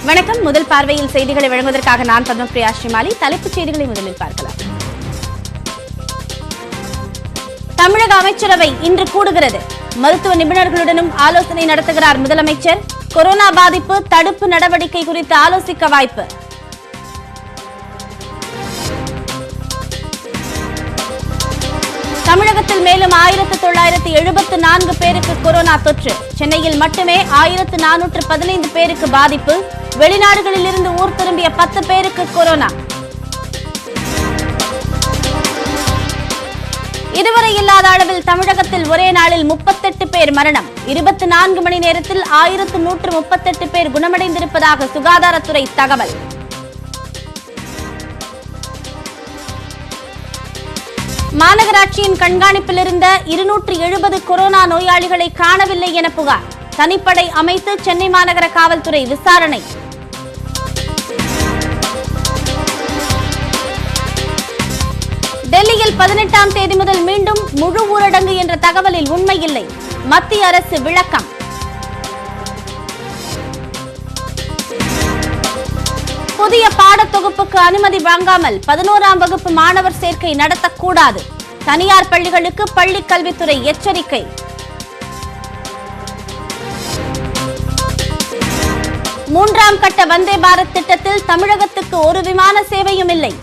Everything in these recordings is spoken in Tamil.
வணக்கம். முதல் பார்வையில் செய்திகளை வழங்குவதற்காக நான் பத்மபிரியா ஸ்ரீமாலி. தலைப்புச் செய்திகளை முதலில் பார்க்கலாம். தமிழக அமைச்சரவை இன்று கூடுகிறது. மருத்துவ நிபுணர்களுடனும் ஆலோசனை நடத்துகிறார் முதலமைச்சர். கொரோனா பாதிப்பு தடுப்பு நடவடிக்கை குறித்து ஆலோசிக்க வாய்ப்பு. தமிழகத்தில் மேலும் 1974 பேருக்கு கொரோனா தொற்று. சென்னையில் மட்டுமே 1415 பேருக்கு பாதிப்பு. வெளிநாடுகளில் இருந்து ஊர் திரும்பிய 10 பேருக்கு கொரோனா. இதுவரை இல்லாத அளவில் தமிழகத்தில் ஒரே நாளில் 38 பேர் மரணம். 24 மணி நேரத்தில் 1138 பேர் குணமடைந்திருப்பதாக சுகாதாரத்துறை தகவல். மாநகராட்சியின் கண்காணிப்பில் இருந்த 270 கொரோனா நோயாளிகளை காணவில்லை என புகார். தனிப்படை அமைத்து சென்னை மாநகர காவல்துறை விசாரணை. டெல்லியில் 18ஆம் தேதி முதல் மீண்டும் முழு ஊரடங்கு என்ற தகவலில் உண்மையில்லை. மத்திய அரசு விளக்கம். புதிய பாடத்தொகுப்புக்கு அனுமதி வழங்காமல் 11ஆம் வகுப்பு மாணவர் சேர்க்கை நடத்தக்கூடாது. தனியார் பள்ளிகளுக்கு பள்ளிக் கல்வித்துறை எச்சரிக்கை. மூன்றாம் கட்ட வந்தே பாரத் திட்டத்தில் தமிழகத்துக்கு ஒரு விமான சேவையும் இல்லை.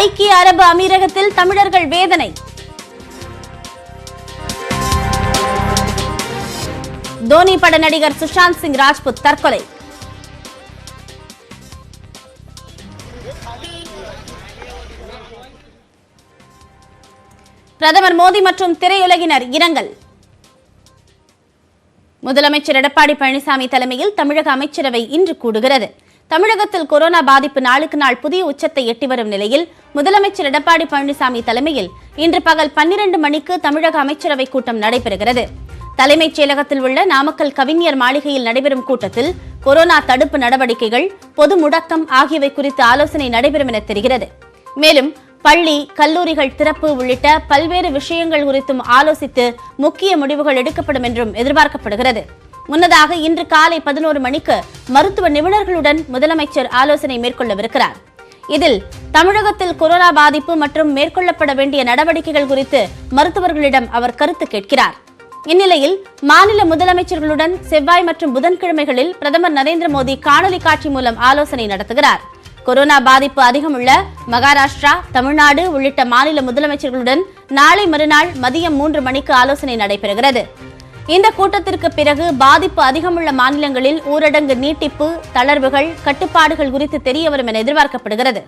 ஐக்கிய அரபு அமீரகத்தில் தமிழர்கள் வேதனை. தோனி பட நடிகர் சுஷாந்த் சிங் ராஜ்புத் தற்கொலை. பிரதமர் மோடி மற்றும் திரையுலகினர் இரங்கல். முதலமைச்சர் எடப்பாடி பழனிசாமி தலைமையில் தமிழக அமைச்சரவை இன்று கூடுகிறது. தமிழகத்தில் கொரோனா பாதிப்பு நாளுக்கு நாள் புதிய உச்சத்தை எட்டி வரும் நிலையில் முதலமைச்சர் எடப்பாடி பழனிசாமி தலைமையில் இன்று பகல் 12 மணிக்கு தமிழக அமைச்சரவை கூட்டம் நடைபெறுகிறது. தலைமைச் செயலகத்தில் உள்ள நாமக்கல் கவிஞர் மாளிகையில் நடைபெறும் கூட்டத்தில் கொரோனா தடுப்பு நடவடிக்கைகள், பொது முடக்கம் ஆகியவை குறித்து ஆலோசனை நடைபெறும் என தெரிகிறது. மேலும் பள்ளி, கல்லூரிகள் திறப்பு உள்ளிட்ட பல்வேறு விஷயங்கள் குறித்தும் ஆலோசித்து முக்கிய முடிவுகள் எடுக்கப்படும் என்றும் எதிர்பார்க்கப்படுகிறது. முன்னதாக இன்று காலை 11 மணிக்கு மருத்துவ நிபுணர்களுடன் முதலமைச்சர் ஆலோசனை மேற்கொள்ளவிருக்கிறார். இதில் தமிழகத்தில் கொரோனா பாதிப்பு மற்றும் மேற்கொள்ளப்பட வேண்டிய நடவடிக்கைகள் குறித்து மருத்துவர்களிடம் அவர் கருத்து கேட்கிறார். இந்நிலையில் மாநில முதலமைச்சர்களுடன் செவ்வாய் மற்றும் புதன்கிழமைகளில் பிரதமர் நரேந்திர மோடி காணொலி காட்சி மூலம் ஆலோசனை நடத்துகிறார். கொரோனா பாதிப்பு அதிகம் உள்ள மகாராஷ்டிரா, தமிழ்நாடு உள்ளிட்ட மாநில முதலமைச்சர்களுடன் நாளை மறுநாள் மதியம் 3 மணிக்கு ஆலோசனை நடைபெறுகிறது. இந்த கூட்டத்திற்கு பிறகு பாதிப்பு அதிகமுள்ள மாநிலங்களில் ஊரடங்கு நீட்டிப்பு, தளர்வுகள், கட்டுப்பாடுகள் குறித்து தெரியவரும் என எதிர்பார்க்கப்படுகிறது.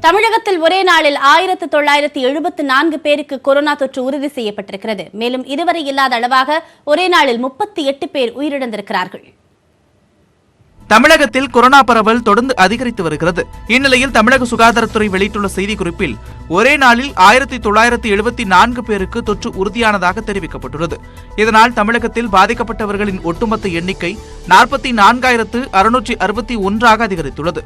தமிழகத்தில் ஒரே நாளில் 1974 பேருக்கு கொரோனா தொற்று உறுதி செய்யப்பட்டிருக்கிறது. மேலும் இதுவரை இல்லாத அளவாக ஒரே நாளில் 38 பேர் உயிரிழந்திருக்கிறார்கள். தமிழகத்தில் கொரோனா பரவல் தொடர்ந்து அதிகரித்து வருகிறது. இந்நிலையில் தமிழக சுகாதாரத்துறை வெளியிட்டுள்ள செய்திக்குறிப்பில் ஒரே நாளில் 1974 பேருக்கு தொற்று உறுதியானதாக தெரிவிக்கப்பட்டுள்ளது. இதனால் தமிழகத்தில் பாதிக்கப்பட்டவர்களின் ஒட்டுமொத்த எண்ணிக்கை 44,661 அதிகரித்துள்ளது.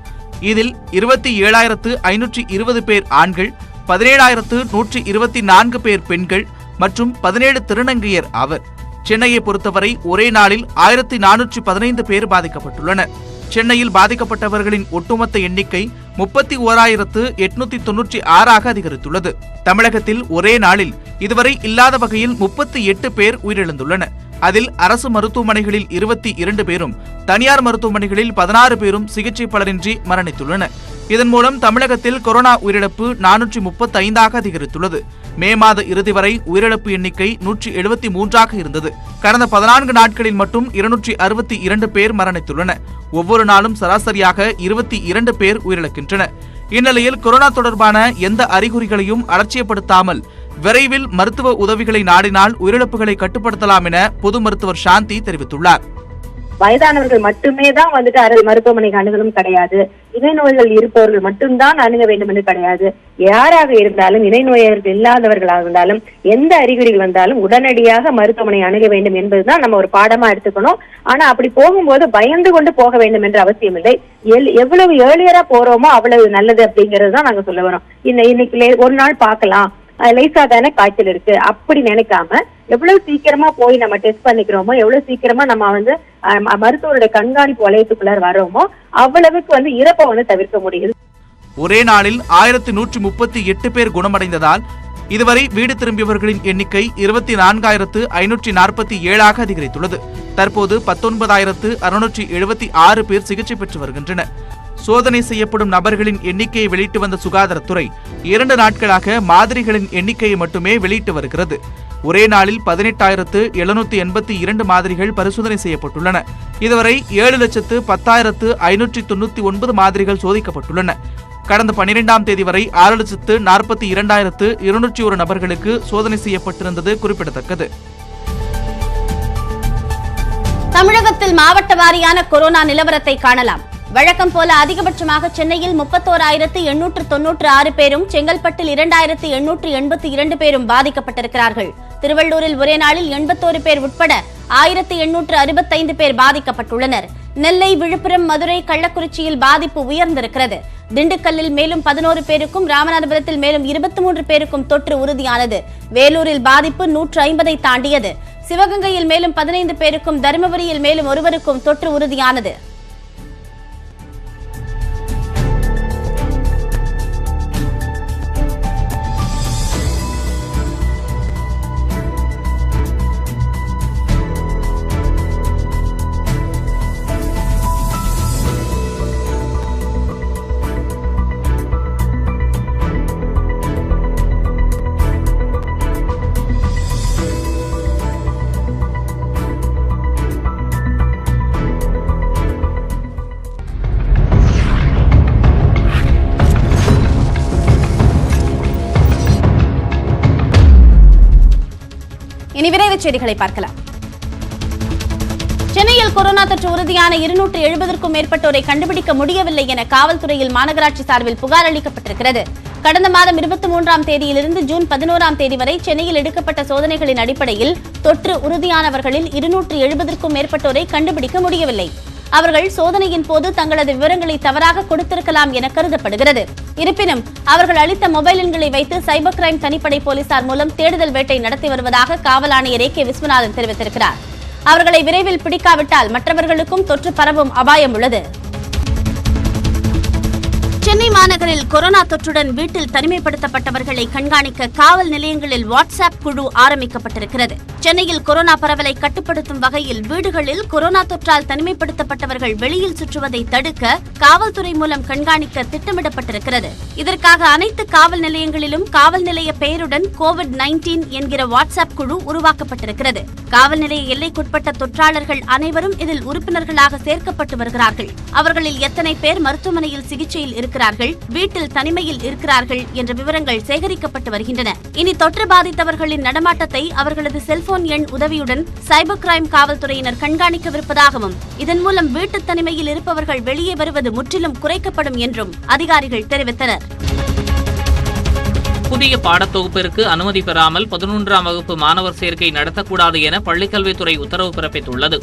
இதில் 27,520 பேர் ஆண்கள், 17,124 பேர் பெண்கள் மற்றும் 17 திருநங்கையர் ஆவர். சென்னையை பொறுத்தவரை ஒரே நாளில் 1415 பேர் பாதிக்கப்பட்டுள்ளனர். சென்னையில் பாதிக்கப்பட்டவர்களின் ஒட்டுமொத்த எண்ணிக்கை 31,896 அதிகரித்துள்ளது. தமிழகத்தில் ஒரே நாளில் இதுவரை இல்லாத வகையில் 38 பேர் உயிரிழந்துள்ளனர். அதில் அரசு மருத்துவமனைகளில் 22 பேரும், தனியார் மருத்துவமனைகளில் 16 பேரும் சிகிச்சை பலனின்றி மரணித்துள்ளனர். இதன் மூலம் தமிழகத்தில் கொரோனா உயிரிழப்பு 435 அதிகரித்துள்ளது. மே மாத இறுதி வரை உயிரிழப்பு எண்ணிக்கை 173 இருந்தது. கடந்த 14 நாட்களில் மட்டும் 262 பேர் மரணித்துள்ளனர். ஒவ்வொரு நாளும் சராசரியாக 22 பேர் உயிரிழக்கின்றனர். இந்நிலையில் கொரோனா தொடர்பான எந்த அறிகுறிகளையும் அலட்சியப்படுத்தாமல் விரைவில் மருத்துவ உதவிகளை நாடினால் உயிரிழப்புகளை கட்டுப்படுத்தலாம் என பொது மருத்துவர் சாந்தி தெரிவித்துள்ளார். வயதானவர்கள் மட்டுமே தான் வந்துட்டு மருத்துவமனைக்கு அணுகலும் கிடையாது. இணை நோய்கள் இருப்பவர்கள் மட்டும்தான் அணுக வேண்டும் என்று கிடையாது. யாராக இருந்தாலும், இணை நோயர்கள் இல்லாதவர்களாக இருந்தாலும், எந்த அறிகுறிகள் வந்தாலும் உடனடியாக மருத்துவமனை அணுக வேண்டும் என்பதுதான் நம்ம ஒரு பாடமா எடுத்துக்கணும். ஆனா அப்படி போகும்போது பயந்து கொண்டு போக வேண்டும் என்ற அவசியம் இல்லை. எவ்வளவு ஏர்லியரா போறோமோ அவ்வளவு நல்லது அப்படிங்கறது தான் நாங்க சொல்ல வரோம். இன்னைக்கு ஒரு நாள் பார்க்கலாம், லேசாதான காய்ச்சல் இருக்கு அப்படி நினைக்காம எவ்வளவு சீக்கிரமா போய் நம்ம டெஸ்ட் பண்ணிக்கிறோமோ, எவ்வளவு சீக்கிரமா நம்ம மருத்துவருடைய கண்காணிப்பு வளையத்துக்குள்ளார வரோமோ அவ்வளவுக்கு இறப்பை தவிர்க்க முடியுது. ஒரே நாளில் 1138 பேர் குணமடைந்ததால் இதுவரை வீடு திரும்பியவர்களின் எண்ணிக்கை 24,547 அதிகரித்துள்ளது. தற்போது 19,676 பேர் சிகிச்சை பெற்று வருகின்றனர். சோதனை செய்யப்படும் நபர்களின் எண்ணிக்கையை வெளியிட்டு வந்த சுகாதாரத்துறை 2 நாட்களாக மாதிரிகளின் எண்ணிக்கையை மட்டுமே வெளியிட்டு வருகிறது. ஒரே நாளில் 18,782 மாதிரிகள் பரிசோதனை செய்யப்பட்டுள்ளன. இதுவரை 7,10,599 மாதிரிகள் சோதிக்கப்பட்டுள்ளன. கடந்த 12ஆம் தேதி வரை 6,42,201 நபர்களுக்கு சோதனை செய்யப்பட்டிருந்தது குறிப்பிடத்தக்கது. தமிழகத்தில் மாவட்ட வாரியான கொரோனா நிலவரத்தை காணலாம். வழக்கம் போல அதிகபட்சமாக சென்னையில் 31,896 பேரும், செங்கல்பட்டில் 2,882 பேரும் பாதிக்கப்பட்டிருக்கிறார்கள். திருவள்ளூரில் ஒரே நாளில் 81 பேர் உட்பட 1,865 பேர் பாதிக்கப்பட்டுள்ளனர். நெல்லை, விழுப்புரம், மதுரை, கள்ளக்குறிச்சியில் பாதிப்பு உயர்ந்திருக்கிறது. திண்டுக்கல்லில் மேலும் 11 பேருக்கும், ராமநாதபுரத்தில் மேலும் 23 பேருக்கும் தொற்று உறுதியானது. வேலூரில் பாதிப்பு 150 தாண்டியது. சிவகங்கையில் மேலும் 15 பேருக்கும், தருமபுரியில் மேலும் ஒருவருக்கும் தொற்று உறுதியானது. இனி விரைவுச் செய்திகளை பார்க்கலாம். சென்னையில் கொரோனா தொற்று உறுதியான 270க்கும் மேற்பட்டோரை கண்டுபிடிக்க முடியவில்லை என காவல்துறையில் மாநகராட்சி சார்பில் புகார் அளிக்கப்பட்டிருக்கிறது. கடந்த மாதம் 23ஆம் தேதியிலிருந்து ஜூன் 11ஆம் தேதி வரை சென்னையில் எடுக்கப்பட்ட சோதனைகளின் அடிப்படையில் தொற்று உறுதியானவர்களில் 270க்கும் மேற்பட்டோரை கண்டுபிடிக்க முடியவில்லை. அவர்கள் சோதனையின் போது தங்களது விவரங்களை தவறாக கொடுத்திருக்கலாம் என கருதப்படுகிறது. இருப்பினும் அவர்கள் அளித்த மொபைல் எண்களை வைத்து சைபர் கிரைம் தனிப்படை போலீசார் மூலம் தேடுதல் வேட்டை நடத்தி வருவதாக காவல் ஆணையர் A.K. விஸ்வநாதன் தெரிவித்திருக்கிறார். அவர்களை விரைவில் பிடிக்காவிட்டால் மற்றவர்களுக்கும் தொற்று பரவும் அபாயம் உள்ளது. சென்னை மாநகரில் கொரோனா தொற்றுடன் வீட்டில் தனிமைப்படுத்தப்பட்டவர்களை கண்காணிக்க காவல் நிலையங்களில் வாட்ஸ்அப் குழு ஆரம்பிக்கப்பட்டிருக்கிறது. சென்னையில் கொரோனா பரவலை கட்டுப்படுத்தும் வகையில் வீடுகளில் கொரோனா தொற்றால் தனிமைப்படுத்தப்பட்டவர்கள் வெளியில் சுற்றுவதை தடுக்க காவல்துறை மூலம் கண்காணிக்க திட்டமிடப்பட்டிருக்கிறது. இதற்காக அனைத்து காவல் நிலையங்களிலும் காவல் நிலைய பெயருடன் COVID-19 என்கிற வாட்ஸ்அப் குழு உருவாக்கப்பட்டிருக்கிறது. காவல் நிலைய எல்லைக்குட்பட்ட தொற்றாளர்கள் அனைவரும் இதில் உறுப்பினர்களாக சேர்க்கப்பட்டு வருகிறார்கள். அவர்களில் எத்தனை பேர் மருத்துவமனையில் சிகிச்சையில் இருக்கிறார்கள், வீட்டில் தனிமையில் இருக்கிறார்கள் என்ற விவரங்கள் சேகரிக்கப்பட்டு வருகின்றன. இனி தொற்று பாதித்தவர்களின் நடமாட்டத்தை அவர்களது செல்போன் எண் உதவியுடன் சைபர் கிரைம் காவல்துறையினர் கண்காணிக்கவிருப்பதாகவும், இதன் மூலம் வீட்டு தனிமையில் இருப்பவர்கள் வெளியே வருவது முற்றிலும் குறைக்கப்படும் என்றும் அதிகாரிகள் தெரிவித்தனர். புதிய பாடத்தொகுப்பிற்கு அனுமதி பெறாமல் 11ஆம் வகுப்பு மாணவர் சேர்க்கை நடத்தக்கூடாது என பள்ளிக்கல்வித்துறை உத்தரவு பிறப்பித்துள்ளது.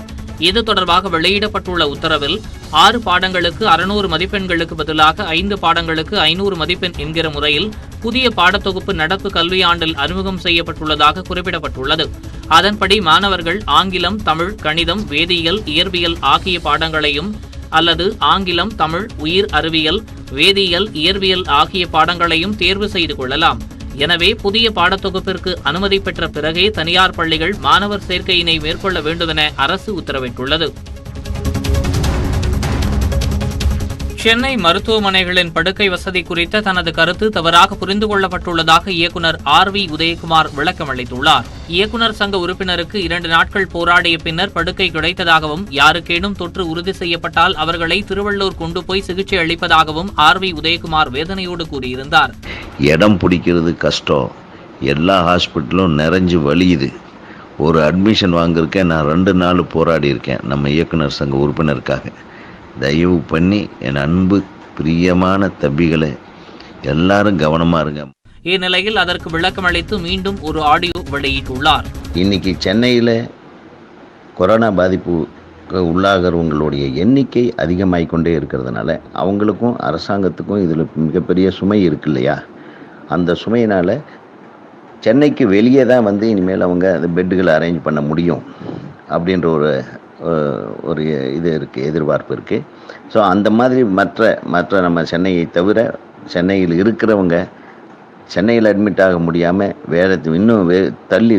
இது தொடர்பாக வெளியிடப்பட்டுள்ள உத்தரவில் 6 பாடங்களுக்கு 600 மதிப்பெண்களுக்கு பதிலாக 5 பாடங்களுக்கு 500 மதிப்பெண் என்கிற முறையில் புதிய பாடத்தொகுப்பு நடப்பு கல்வியாண்டில் அறிமுகம் செய்யப்பட்டுள்ளதாக குறிப்பிடப்பட்டுள்ளது. அதன்படி மாணவர்கள் ஆங்கிலம், தமிழ், கணிதம், வேதியியல், இயற்பியல் ஆகிய பாடங்களையும் அல்லது ஆங்கிலம், தமிழ், உயிர் அறிவியல், வேதியியல், இயற்பியல் ஆகிய பாடங்களையும் தேர்வு செய்து கொள்ளலாம். எனவே புதிய பாடத்தொகுப்பிற்கு அனுமதி பெற்ற பிறகே தனியார் பள்ளிகள் மாணவர் சேர்க்கையினை மேற்கொள்ள வேண்டுமென அரசு உத்தரவிட்டுள்ளது. சென்னை மருத்துவமனைகளின் படுக்கை வசதி குறித்த தனது கருத்து தவறாக புரிந்து கொள்ளப்பட்டுள்ளதாக இயக்குநர் RV உதயகுமார் விளக்கம் அளித்துள்ளார். இயக்குநர் சங்க உறுப்பினருக்கு 2 நாட்கள் போராடிய பின்னர் படுக்கை கிடைத்ததாகவும், யாருக்கேனும் தொற்று உறுதி செய்யப்பட்டால் அவர்களை திருவள்ளூர் கொண்டு போய் சிகிச்சை அளிப்பதாகவும் RV உதயகுமார் வேதனையோடு கூறியிருந்தார். இடம் பிடிக்கிறது கஷ்டம், எல்லா ஹாஸ்பிட்டலும் நிறைஞ்சு வலியுது. ஒரு அட்மிஷன் வாங்கியிருக்கேன், நான் 2 நாள் போராடி இருக்கேன் நம்ம இயக்குனர் சங்க உறுப்பினருக்காக. தயவு பண்ணி என் அன்பு பிரியமான தம்பிகளை எல்லாரும் கவனமா இருங்க. இந்நிலையில் அதற்கு விளக்கம் அளித்து மீண்டும் ஒரு ஆடியோ வெளியிட்டுள்ளார். இன்னைக்கு சென்னையில் கொரோனா பாதிப்பு உள்ளாகிறவங்களுடைய எண்ணிக்கை அதிகமாகிக்கொண்டே இருக்கிறதுனால அவங்களுக்கும் அரசாங்கத்துக்கும் இதில் மிகப்பெரிய சுமை இருக்கு இல்லையா? அந்த சுமையினால் சென்னைக்கு வெளியே தான் வந்து இனிமேல் அவங்க அந்த பெட்டுகளை அரேஞ்ச் பண்ண முடியும் அப்படின்ற ஒரு இது இருக்குது, எதிர்பார்ப்பு இருக்குது. ஸோ அந்த மாதிரி மற்ற நம்ம சென்னையை தவிர சென்னையில் இருக்கிறவங்க சென்னையில் அட்மிட் ஆக முடியாமல் வேறு இன்னும்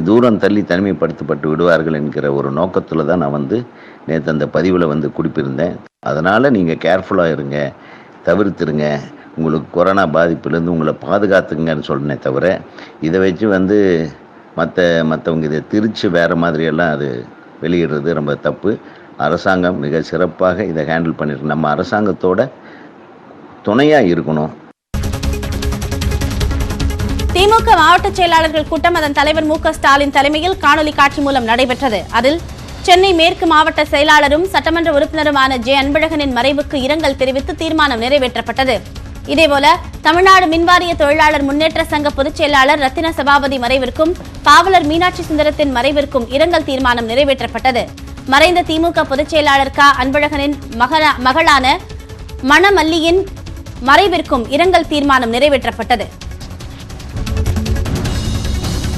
தூரம் தள்ளி தனிமைப்படுத்தப்பட்டு விடுவார்கள் என்கிற ஒரு நோக்கத்தில் தான் நான் வந்து நேற்று அந்த பதிவில் வந்து குறிப்பிருந்தேன். அதனால் நீங்கள் கேர்ஃபுல்லாக இருங்க, தவிர்த்துருங்க, உங்களுக்கு கொரோனா பாதிப்புலேருந்து உங்களை பாதுகாத்துங்கன்னு சொன்னே தவிர இதை வச்சு வந்து மற்றவங்க இதை திரிச்சு வேறு மாதிரியெல்லாம் அது வெளியிடுறது ரொம்ப தப்பு. அரசாங்கம் மிக சிறப்பாக இதை ஹேண்டில் பண்ணிருக்கு. நம்ம அரசாங்கத்தோட துணையாக இருக்கணும். திமுக மாவட்ட செயலாளர்கள் கூட்டம் அதன் தலைவர் மு.க. ஸ்டாலின் தலைமையில் காணொலி காட்சி மூலம் நடைபெற்றது. அதில் சென்னை மேற்கு மாவட்ட செயலாளரும் சட்டமன்ற உறுப்பினருமான ஜே. அன்பழகனின் மறைவுக்கு இரங்கல் தெரிவித்து தீர்மானம் நிறைவேற்றப்பட்டது. இதேபோல தமிழ்நாடு மின்வாரிய தொழிலாளர் முன்னேற்ற சங்க பொதுச் செயலாளர் ரத்தின சபாபதி மறைவிற்கும் பாவலர் மீனாட்சி சுந்தரத்தின் மறைவிற்கும் இரங்கல் தீர்மானம் நிறைவேற்றப்பட்டது. மறைந்த திமுக பொதுச் செயலாளர் க. அன்பழகனின் மகளான மணமல்லியின் மறைவிற்கும் இரங்கல் தீர்மானம் நிறைவேற்றப்பட்டது.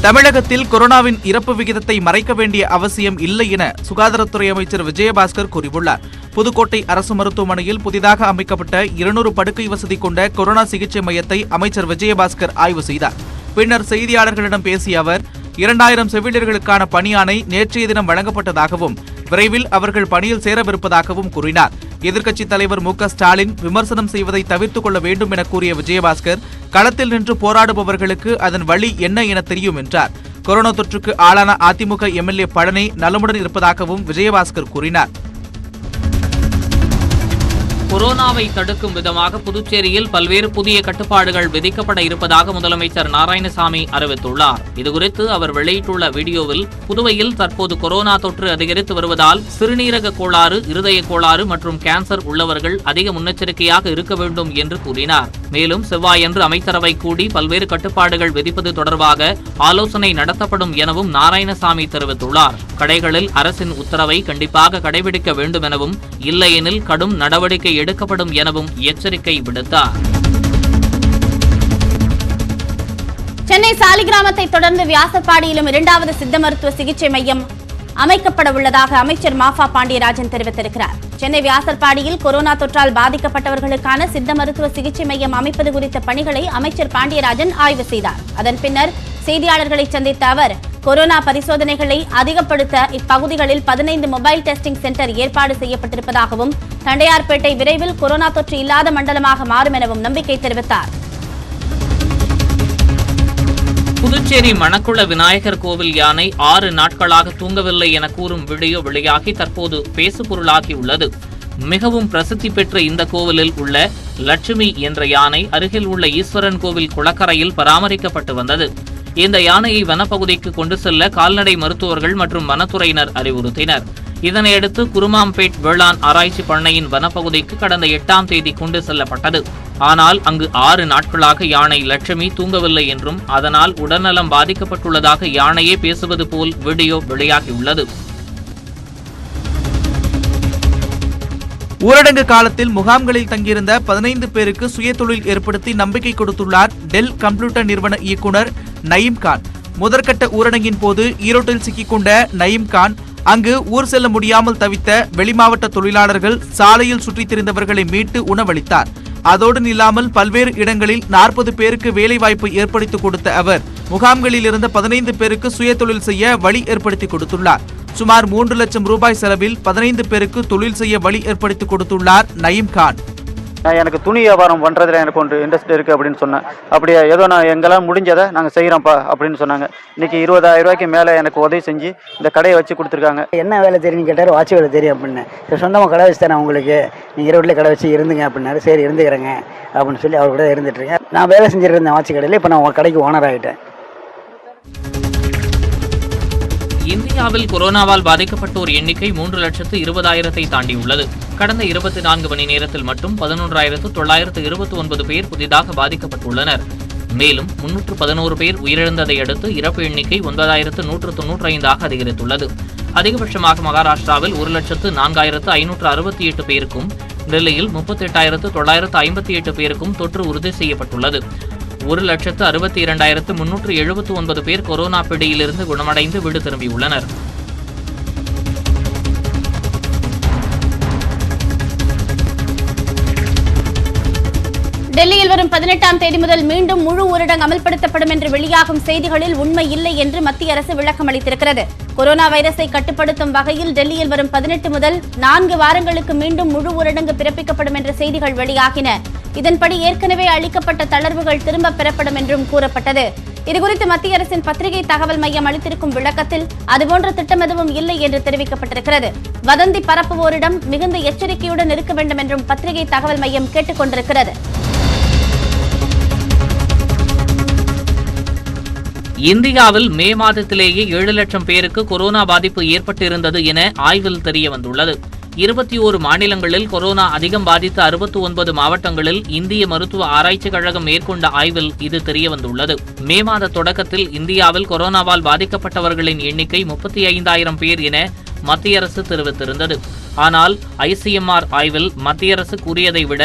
தமிழகத்தில் கொரோனாவின் இறப்பு விகிதத்தை மறைக்க வேண்டிய அவசியம் இல்லை என சுகாதாரத்துறை அமைச்சர் விஜயபாஸ்கர் கூறியுள்ளார். புதுக்கோட்டை அரசு மருத்துவமனையில் புதிதாக அமைக்கப்பட்ட 200 படுக்கை வசதி கொண்ட கொரோனா சிகிச்சை மையத்தை அமைச்சர் விஜயபாஸ்கர் ஆய்வு செய்தார். பின்னர் செய்தியாளர்களிடம் பேசிய அவர் 2000 செவிலியர்களுக்கான பணியாணை நேற்றைய தினம் வழங்கப்பட்டதாகவும் விரைவில் அவர்கள் பணியில் சேரவிருப்பதாகவும் கூறினார். எதிர்க்கட்சித் தலைவர் மு.க. ஸ்டாலின் விமர்சனம் செய்வதை தவிர்த்துக் கொள்ள வேண்டும் என கூறிய விஜயபாஸ்கர் களத்தில் நின்று போராடுபவர்களுக்கு அதன் வழி என்ன என தெரியும் என்றார். கொரோனா தொற்றுக்கு ஆளான அதிமுக எம்எல்ஏ பழனி நலமுடன் இருப்பதாகவும் விஜயபாஸ்கர் கூறினார். கொரோனாவை தடுக்கும் விதமாக புதுச்சேரியில் பல்வேறு புதிய கட்டுப்பாடுகள் விதிக்கப்பட இருப்பதாக முதலமைச்சர் நாராயணசாமி அறிவித்துள்ளார். இதுகுறித்து அவர் வெளியிட்டுள்ள வீடியோவில், புதுவையில் தற்போது கொரோனா தொற்று அதிகரித்து வருவதால் சிறுநீரக கோளாறு, இருதய கோளாறு மற்றும் கேன்சர் உள்ளவர்கள் அதிக முன்னெச்சரிக்கையாக இருக்க வேண்டும் என்று கூறினார். மேலும் செவ்வாயன்று அமைச்சரவை கூடி பல்வேறு கட்டுப்பாடுகள் விதிப்பது தொடர்பாக ஆலோசனை நடத்தப்படும் எனவும் நாராயணசாமி தெரிவித்துள்ளார். கடைகளில் அரசின் உத்தரவை கண்டிப்பாக கடைபிடிக்க வேண்டும் எனவும், இல்லையெனில் கடும் நடவடிக்கை எடுக்கப்படும் எனவும் எச்சரிக்கை விடுத்தார். சென்னை சாலிகிராமத்தை தொடர்ந்து வியாசர்பாடியிலும் 2வது சித்த மருத்துவ சிகிச்சை மையம் அமைக்கப்பட உள்ளதாக அமைச்சர் மாஃபா பாண்டியராஜன் தெரிவித்திருக்கிறார். சென்னை வியாசர்பாடியில் கொரோனா தொற்றால் பாதிக்கப்பட்டவர்களுக்கான சித்த மருத்துவ சிகிச்சை மையம் அமைப்பது குறித்த பணிகளை அமைச்சர் பாண்டியராஜன் ஆய்வு செய்தார். அதன் பின்னர் செய்தியாளர்களை சந்தித்த அவர், கொரோனா பரிசோதனைகளை அதிகப்படுத்த இப்பகுதிகளில் 15 மொபைல் டெஸ்டிங் சென்டர் ஏற்பாடு செய்யப்பட்டிருப்பதாகவும், தண்டையார்பேட்டை விரைவில் கொரோனா தொற்று இல்லாத மண்டலமாக மாறும் எனவும் நம்பிக்கை தெரிவித்தார். புதுச்சேரி மணக்குள விநாயகர் கோவில் யானை 6 நாட்களாக தூங்கவில்லை என கூறும் வீடியோ வெளியாகி தற்போது பேசுபொருளாகியுள்ளது. மிகவும் பிரசித்தி பெற்ற இந்த கோவிலில் உள்ள லட்சுமி என்ற யானை அருகில் உள்ள ஈஸ்வரன் கோவில் குளக்கரையில் பராமரிக்கப்பட்டு வந்தது. இந்த யானையை வனப்பகுதிக்கு கொண்டு செல்ல கால்நடை மருத்துவர்கள் மற்றும் வனத்துறையினர் அறிவுறுத்தினர். இதனையடுத்து குருமாம்பேட் வேளாண் ஆராய்ச்சி பண்ணையின் வனப்பகுதிக்கு கடந்த 8ஆம் தேதி கொண்டு செல்லப்பட்டது. ஆனால் அங்கு 6 நாட்களாக யானை லட்சுமி தூங்கவில்லை என்றும், அதனால் உடல்நலம் பாதிக்கப்பட்டுள்ளதாக யானையே பேசுவது போல் வீடியோ வெளியாகியுள்ளது. ஊரடங்கு காலத்தில் முகாம்களில் தங்கியிருந்த 15 பேருக்கு சுயதொழில் ஏற்படுத்தி நம்பிக்கை கொடுத்துள்ளார் டெல் கம்ப்யூட்டர் நிறுவன இயக்குனர் நயீம் கான். முதற்கட்ட ஊரடங்கின் போது ஈரோட்டில் சிக்கிக்கொண்ட நயீம் கான் அங்கு ஊர் செல்ல முடியாமல் தவித்த வெளிமாவட்ட தொழிலாளர்கள், சாலையில் சுற்றித் திரிந்தவர்களை மீட்டு உணவளித்தார். அதோடு நில்லாமல் பல்வேறு இடங்களில் 40 பேருக்கு வேலைவாய்ப்பு ஏற்படுத்தி கொடுத்த அவர் முகாம்களில் இருந்த 15 பேருக்கு சுயதொழில் செய்ய வழி ஏற்படுத்தி கொடுத்துள்ளார். சுமார் 3 லட்சம் ரூபாய் செலவில் 15 பேருக்கு தொழில் செய்ய வழி ஏற்படுத்தி கொடுத்துள்ளார் நயீம் கான். எனக்கு துணி வியாபாரம் பண்ணுறதுல எனக்கு ஒன்று இன்ட்ரெஸ்ட் இருக்குது அப்படின்னு சொன்னேன். அப்படியே ஏதோ நான் எங்கெல்லாம் முடிஞ்சதை நாங்கள் செய்கிறோம்ப்பா அப்படின்னு சொன்னாங்க. இன்றைக்கி 20,000 ரூபாய்க்கு மேலே எனக்கு உதவி செஞ்சு இந்த கடையை வச்சு கொடுத்துருக்காங்க. என்ன வேலை தெரியும்னு கேட்டார். வாட்சி வேலை தெரியும் அப்படின்னு. சொந்தமாக கடை வச்சு தானே உங்களுக்கு, நீங்கள் ஈரோட்டில் கடை வச்சு இருந்துங்க அப்படின்னாரு. சரி இருந்துக்கிறேங்க அப்படின்னு சொல்லி அவர் கூட இருந்துட்டுருக்கேன். நான் வேலை செஞ்சுட்டு இருந்தேன் வாட்சி கடையில். இப்போ நான் கடைக்கு ஓனர் ஆகிட்டேன். இந்தியாவில் கொரோனாவால் பாதிக்கப்பட்டோர் எண்ணிக்கை 3,20,000 தாண்டியுள்ளது. கடந்த 24 மணி நேரத்தில் மட்டும் 11,929 பேர் புதிதாக பாதிக்கப்பட்டுள்ளனர். மேலும் 311 பேர் உயிரிழந்ததை அடுத்து இறப்பு எண்ணிக்கை 9,195 அதிகரித்துள்ளது. அதிகபட்சமாக மகாராஷ்டிராவில் 1,04,568 பேருக்கும், டெல்லியில் 38,958 பேருக்கும் தொற்று உறுதி செய்யப்பட்டுள்ளது. 1,62,379 பேர் கொரோனா பிடியிலிருந்து குணமடைந்து வீடு திரும்பியுள்ளனர். டெல்லியில் வரும் 18ஆம் தேதி முதல் மீண்டும் முழு ஊரடங்கு அமல்படுத்தப்படும் என்று வெளியாகும் செய்திகளில் உண்மை இல்லை என்று மத்திய அரசு விளக்கம் அளித்திருக்கிறது. கொரோனா வைரஸை கட்டுப்படுத்தும் வகையில் டெல்லியில் வரும் 18 முதல் 4 வாரங்களுக்கு மீண்டும் முழு ஊரடங்கு பிறப்பிக்கப்படும் என்ற செய்திகள் வெளியாகின. இதன்படி ஏற்கனவே அளிக்கப்பட்ட தளர்வுகள் திரும்பப் பெறப்படும் என்றும் கூறப்பட்டது. இதுகுறித்து மத்திய அரசின் பத்திரிகை தகவல் மையம் அளித்திருக்கும் விளக்கத்தில் அதுபோன்ற திட்டம் எதுவும் இல்லை என்று தெரிவிக்கப்பட்டிருக்கிறது. வதந்தி பரப்புவோரிடம் மிகுந்த எச்சரிக்கையுடன் இருக்க வேண்டும் என்றும் பத்திரிகை தகவல் மையம் கேட்டுக் கொண்டிருக்கிறது. இந்தியாவில் மே மாதத்திலேயே 7 லட்சம் பேருக்கு கொரோனா பாதிப்பு ஏற்பட்டிருந்தது என ஆய்வில் தெரிய வந்துள்ளது. 21 மாநிலங்களில் கொரோனா அதிகம் பாதித்த 69 மாவட்டங்களில் இந்திய மருத்துவ ஆராய்ச்சிக் கழகம் மேற்கொண்ட ஆய்வில் இது தெரியவந்துள்ளது. மே மாத தொடக்கத்தில் இந்தியாவில் கொரோனாவால் பாதிக்கப்பட்டவர்களின் எண்ணிக்கை 35,000 பேர் என மத்திய அரசு தெரிவித்திருந்தது. ஆனால் ICMR ஆய்வில் மத்திய அரசு கூறியதை விட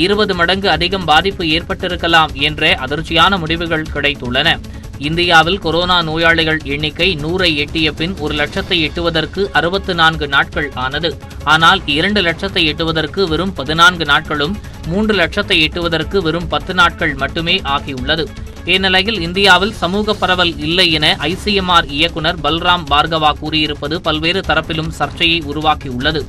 20 மடங்கு அதிகம் பாதிப்பு ஏற்பட்டிருக்கலாம் என்ற அதிர்ச்சியான முடிவுகள் கிடைத்துள்ளன. இந்தியாவில் கொரோனா நோயாளிகள் எண்ணிக்கை 100ஐ எட்டிய பின் 1 லட்சத்தை எட்டுவதற்கு 64 நாட்கள் ஆனது. ஆனால் 2 லட்சத்தை எட்டுவதற்கு வெறும் 14 நாட்களும் 3 லட்சத்தை எட்டுவதற்கு வெறும் 10 நாட்கள் மட்டுமே ஆகியுள்ளது. இந்நிலையில் இந்தியாவில் சமூக பரவல் இல்லை என ICMR இயக்குநர் பல்ராம் பார்கவா கூறியிருப்பது பல்வேறு தரப்பிலும் சர்ச்சையை உருவாக்கியுள்ளது.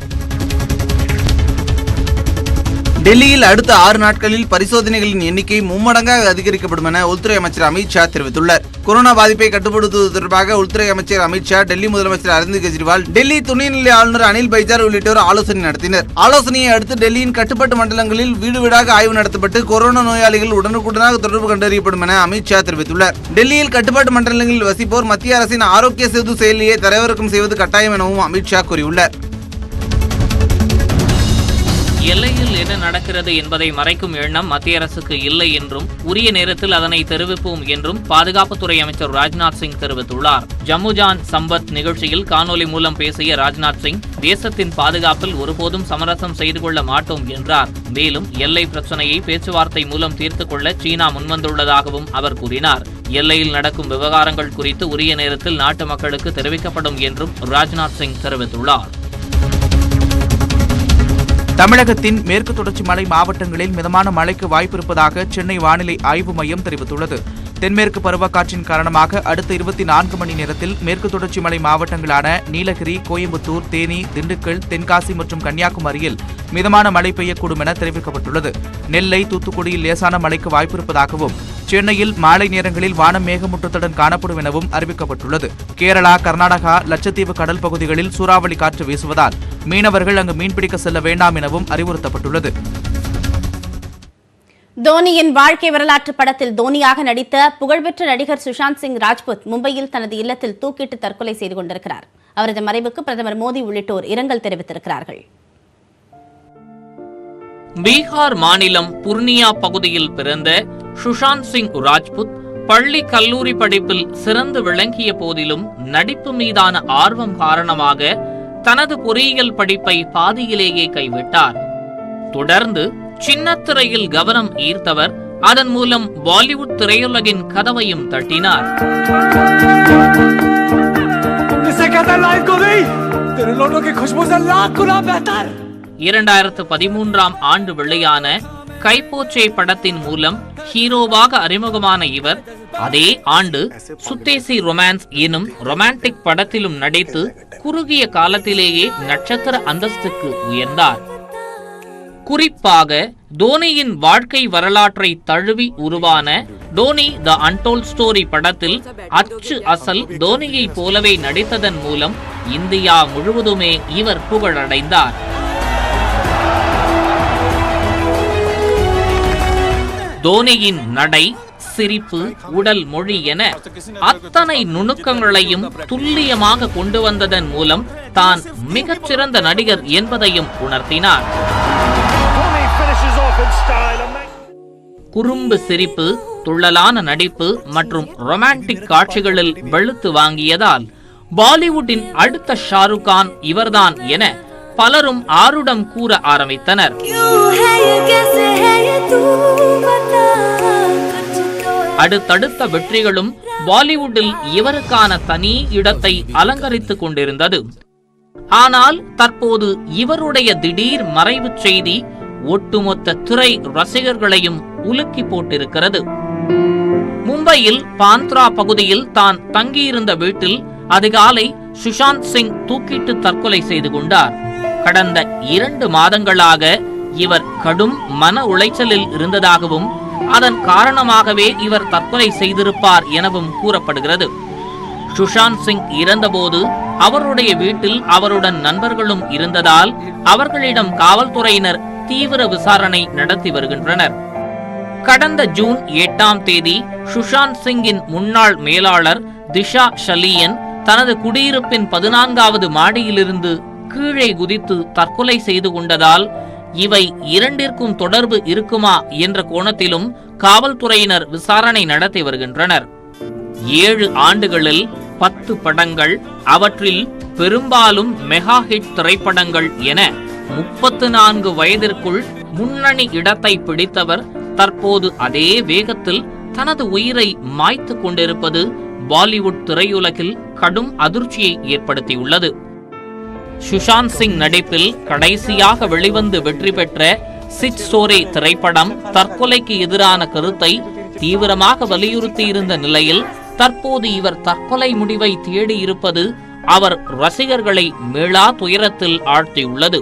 டெல்லியில் அடுத்த 6 நாட்களில் பரிசோதனைகளின் எண்ணிக்கை மும்மடங்காக அதிகரிக்கப்படும் என உள்துறை அமைச்சர் அமித்ஷா தெரிவித்துள்ளார். கொரோனா பாதிப்பை கட்டுப்படுத்துவது தொடர்பாக உள்துறை அமைச்சர் அமித்ஷா, டெல்லி முதலமைச்சர் அரவிந்த் கெஜ்ரிவால், டெல்லி துணைநிலை ஆளுநர் அனில் பைஜால் உள்ளிட்டோர் ஆலோசனை நடத்தினர். ஆலோசனையை அடுத்து டெல்லியின் கட்டுப்பாட்டு மண்டலங்களில் வீடு வீடாக ஆய்வு நடத்தப்பட்டு கொரோனா நோயாளிகள் உடனுக்குடனாக தொடர்பு கண்டறியப்படும் என அமித்ஷா தெரிவித்துள்ளார். டெல்லியில் கட்டுப்பாட்டு மண்டலங்களில் வசிப்போர் மத்திய அரசின் ஆரோக்கிய சேது செயலியை தரவிறக்கம் செய்வது கட்டாயம் எனவும் அமித்ஷா கூறியுள்ளார். எல்லையில் என்ன நடக்கிறது என்பதை மறைக்கும் எண்ணம் மத்திய அரசுக்கு இல்லை என்றும் உரிய நேரத்தில் அதனை தெரிவிப்போம் என்றும் பாதுகாப்புத்துறை அமைச்சர் ராஜ்நாத் சிங் தெரிவித்துள்ளார். ஜம்முஜான் சம்பத் நிகழ்ச்சியில் காணொலி மூலம் பேசிய ராஜ்நாத் சிங், தேசத்தின் பாதுகாப்பில் ஒருபோதும் சமரசம் செய்து கொள்ள மாட்டோம் என்றார். மேலும் எல்லை பிரச்சனையை பேச்சுவார்த்தை மூலம் தீர்த்துக் கொள்ள சீனா முன்வந்துள்ளதாகவும் அவர் கூறினார். எல்லையில் நடக்கும் விவகாரங்கள் குறித்து உரிய நேரத்தில் நாட்டு மக்களுக்கு தெரிவிக்கப்படும் என்றும் ராஜ்நாத் சிங் தெரிவித்துள்ளார். தமிழகத்தின் மேற்கு தொடர்ச்சி மலை மாவட்டங்களில் மிதமான மழைக்கு வாய்ப்பு இருப்பதாக சென்னை வானிலை ஆய்வு மையம் தெரிவித்துள்ளது. தென்மேற்கு பருவக்காற்றின் காரணமாக அடுத்த 24 மணி நேரத்தில் மேற்கு தொடர்ச்சி மலை மாவட்டங்களான நீலகிரி, கோயம்புத்தூர், தேனி, திண்டுக்கல், தென்காசி மற்றும் கன்னியாகுமரியில் மிதமான மழை பெய்யக்கூடும் என தெரிவிக்கப்பட்டுள்ளது. நெல்லை, தூத்துக்குடியில் லேசான மழைக்கு வாய்ப்பு இருப்பதாகவும், சென்னையில் மாலை நேரங்களில் வானம் மேகமூட்டத்துடன் காணப்படும் எனவும் அறிவிக்கப்பட்டுள்ளது. கேரளா, கர்நாடகா, லட்சத்தீவு கடல் பகுதிகளில் சூறாவளி காற்று வீசுவதால் மீனவர்கள் அங்கு மீன்பிடிக்க செல்ல வேண்டாம் எனவும் அறிவுறுத்தப்பட்டுள்ளது. தோனியின் வாழ்க்கை வரலாற்று படத்தில் தோனியாக நடித்த புகழ்பெற்ற நடிகர் சுஷாந்த் சிங் ராஜ்புத் மும்பையில் தனது இல்லத்தில் தூக்கிட்டு தற்கொலை செய்து கொண்டிருக்கிறார். அவரது மறைவுக்கு பிரதமர் மோடி உள்ளிட்டோர் இரங்கல் தெரிவித்திருக்கிறார்கள். பீகார் மாநிலம் புர்னியா பகுதியில் பிறந்த சுஷாந்த் சிங் ராஜ்புத் பள்ளி கல்லூரி படிப்பில் சிறந்து விளங்கிய போதிலும் நடிப்பு மீதான ஆர்வம் காரணமாக தனது பொறியியல் படிப்பை பாதியிலேயே கைவிட்டார். தொடர்ந்து சின்னத்திரையில் கவனம் ஈர்த்தவர் அதன் மூலம் பாலிவுட் திரையுலகின் கதவையும் தட்டினார். 2013ஆம் ஆண்டு வெளியான கைப்போச்சே படத்தின் மூலம் ஹீரோவாக அறிமுகமான இவர் அதே ஆண்டு சுத்தேசி ரொமான்ஸ் எனும் ரொமான்டிக் படத்திலும் நடித்து குறுகிய காலத்திலேயே நட்சத்திர அந்தஸ்துக்கு உயர்ந்தார். குறிப்பாக தோனியின் வாழ்க்கை வரலாற்றை தழுவி உருவான டோனி த அன்டோல்ட் ஸ்டோரி படத்தில் அச்சு அசல் தோனியை போலவே நடித்ததன் மூலம் இந்தியா முழுவதுமே இவர் புகழடைந்தார். தோனியின் நடை, சிரிப்பு, உடல் மொழி என அத்தனை நுணுக்கங்களையும் துல்லியமாக கொண்டு வந்ததன் மூலம் தான் மிகச்சிறந்த நடிகர் என்பதையும் உணர்த்தினார். குறும்பு சிரிப்பு, துள்ளலான நடிப்பு மற்றும் ரொமான்டிக் காட்சிகளில் வெளுத்து வாங்கியதால் பாலிவுட்டின் அடுத்த ஷாருக் கான் இவர்தான் என பலரும் ஆருடம் கூற ஆரம்பித்தனர். அடுத்தடுத்த வெற்றிகளும் பாலிவுட்டில் இவருக்கான தனி இடத்தை அலங்கரித்துக் கொண்டிருந்தது. ஆனால் தற்போது இவருடைய திடீர் மறைவுச் செய்தி ஒட்டுமொத்த திரை ரசிகர்களையும் உலுக்கி போட்டிருக்கிறது. மும்பையில் பாந்த்ரா பகுதியில் தான் தங்கியிருந்த வீட்டில் அதிகாலை சுஷாந்த் சிங் தூக்கிட்டு தற்கொலை செய்து கொண்டார். கடந்த 2 மாதங்களாக இவர் கடும் மன உளைச்சலில் இருந்ததாகவும் அதன் காரணமாகவே இவர் தற்கொலை செய்திருப்பார் எனவும் கூறப்படுகிறது. சுஷாந்த் சிங் இறந்தபோது அவருடைய வீட்டில் அவருடன் நண்பர்களும் இருந்ததால் அவர்களிடம் காவல்துறையினர் தீவிர விசாரணை நடத்தி வருகின்றனர். கடந்த ஜூன் 8ஆம் தேதி சுஷாந்த் சிங்கின் முன்னாள் மேலாளர் திஷா ஷலியன் தனது குடியிருப்பின் 14வது மாடியிலிருந்து கீழே குதித்து தற்கொலை செய்து கொண்டதால் இவை இரண்டிற்கும் தொடர்பு இருக்குமா என்ற கோணத்திலும் காவல்துறையினர் விசாரணை நடத்தி வருகின்றனர். 7 ஆண்டுகளில் 10 படங்கள், அவற்றில் பெரும்பாலும் மெகா ஹிட் திரைப்படங்கள் என 34 வயதிற்குள் முன்னணி இடத்தை பிடித்தவர் தற்போது அதே வேகத்தில் தனது உயிரை மாய்த்து கொண்டிருப்பது பாலிவுட் திரையுலகில் கடும் அதிர்ச்சியை ஏற்படுத்தியுள்ளது. சுஷாந்த் சிங் நடிப்பில் கடைசியாக வெளிவந்து வெற்றி பெற்ற சிட் சோரே திரைப்படம் தற்கொலைக்கு எதிரான கருத்தை தீவிரமாக வலியுறுத்தியிருந்த நிலையில் தற்போது இவர் தற்கொலை முடிவை தேடி இருப்பது அவர் ரசிகர்களை மீளா துயரத்தில் ஆழ்த்தியுள்ளது.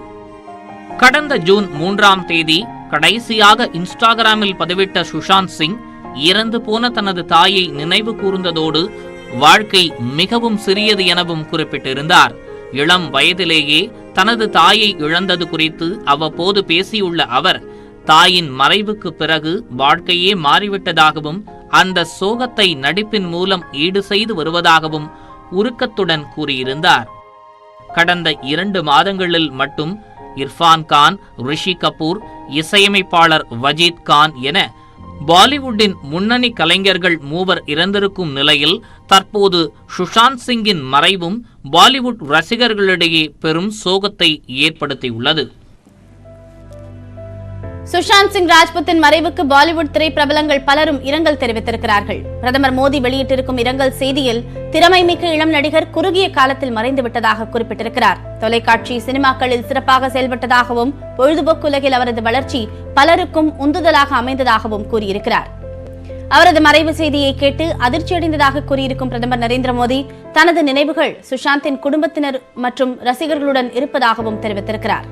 கடந்த ஜூன் 3ஆம் தேதி கடைசியாக இன்ஸ்டாகிராமில் பதிவிட்ட சுஷாந்த் சிங் இறந்து போன தனது தாயை நினைவு கூர்ந்ததோடு வாழ்க்கை மிகவும் சிறியது எனவும் குறிப்பிட்டிருந்தார். இளம் வயதிலேயே தனது தாயை இழந்தது குறித்து அவ்வப்போது பேசியுள்ள அவர் தாயின் மறைவுக்கு பிறகு வாழ்க்கையே மாறிவிட்டதாகவும் அந்த சோகத்தை நடிப்பின் மூலம் ஈடு செய்து வருவதாகவும் உருக்கத்துடன் கூறியிருந்தார். கடந்த 2 மாதங்களில் மட்டும் இர்ஃபான் கான், ரிஷி கபூர், இசையமைப்பாளர் வஜீத் கான் என பாலிவுட்டின் முன்னணி கலைஞர்கள் 3 இறந்திருக்கும் நிலையில் தற்போது சுஷாந்த் சிங்கின் மறைவும் பாலிவுட் ரசிகர்களிடையே பெரும் சோகத்தை ஏற்படுத்தியுள்ளது. சுஷாந்த் சிங் ராஜ்புத்தின் மறைவுக்கு பாலிவுட் திரைப்பிரபலங்கள் பலரும் இரங்கல் தெரிவித்திருக்கிறார்கள். பிரதமர் மோடி வெளியிட்டிருக்கும் இரங்கல் செய்தியில் திறமைமிக்க இளம் நடிகர் குறுகிய காலத்தில் மறைந்துவிட்டதாக குறிப்பிட்டிருக்கிறார். தொலைக்காட்சி, சினிமாக்களில் சிறப்பாக செயல்பட்டதாகவும் பொழுதுபோக்கு உலகில் அவரது வளர்ச்சி பலருக்கும் உந்துதலாக அமைந்ததாகவும் கூறியிருக்கிறார். அவரது மறைவு செய்தியை கேட்டு அதிர்ச்சியடைந்ததாக கூறியிருக்கும் பிரதமர் நரேந்திர மோடி தனது நினைவுகள் சுஷாந்தின் குடும்பத்தினர் மற்றும் ரசிகர்களுடன் இருப்பதாகவும் தெரிவித்திருக்கிறார்.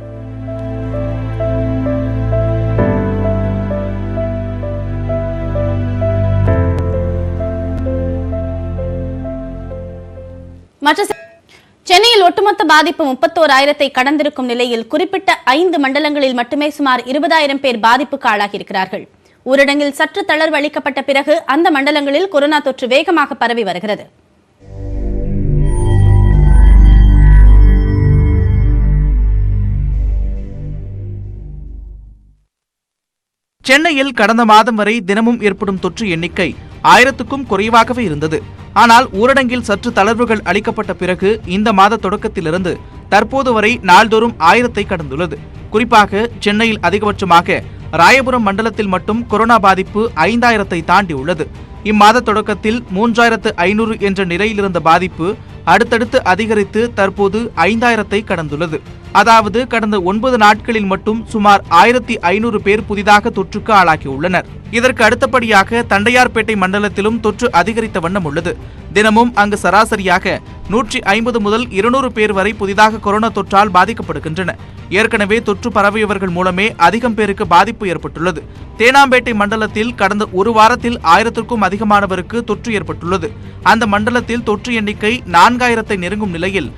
சென்னையில் ஒட்டுமொத்த பாதிப்பு 31,000 கடந்திருக்கும் நிலையில் குறிப்பிட்ட 5 மண்டலங்களில் மட்டுமே சுமார் 20,000 பேர் பாதிப்புக்கு ஆளாகியிருக்கிறார்கள். ஊரடங்கில் சற்று தளர்வு அளிக்கப்பட்ட பிறகு அந்த மண்டலங்களில் கொரோனா தொற்று வேகமாக பரவி வருகிறது. சென்னையில் கடந்த மாதம் வரை தினமும் ஏற்படும் தொற்று எண்ணிக்கை 1000க்கும் குறைவாகவே இருந்தது. ஆனால் ஊரடங்கில் சற்று தளர்வுகள் அளிக்கப்பட்ட பிறகு இந்த மாத தொடக்கத்திலிருந்து தற்போது வரை நாள்தோறும் 1000 கடந்துள்ளது. குறிப்பாக சென்னையில் அதிகபட்சமாக ராயபுரம் மண்டலத்தில் மட்டும் கொரோனா பாதிப்பு 5000 தாண்டி உள்ளது. இம்மாத தொடக்கத்தில் 3500 என்ற நிலையிலிருந்த பாதிப்பு அடுத்தடுத்து அதிகரித்து தற்போது 5000 கடந்துள்ளது. அதாவது கடந்த 9 நாட்களில் மட்டும் சுமார் 1500 பேர் புதிதாக தொற்றுக்கு ஆளாகியுள்ளனர். இதற்கு அடுத்தபடியாக தண்டையார்பேட்டை மண்டலத்திலும் தொற்று அதிகரித்த வண்ணம் உள்ளது. தினமும் அங்கு சராசரியாக 150 முதல் 200 பேர் வரை புதிதாக கொரோனா தொற்றால் பாதிக்கப்படுகின்றனர். ஏற்கனவே தொற்று பரவியவர்கள் மூலமே அதிகம் பேருக்கு பாதிப்பு ஏற்பட்டுள்ளது. தேனாம்பேட்டை மண்டலத்தில் கடந்த ஒரு வாரத்தில் 1000க்கும் அதிகமானவருக்கு தொற்று ஏற்பட்டுள்ளது. அந்த மண்டலத்தில் தொற்று எண்ணிக்கை 4000 நெருங்கும் நிலையில்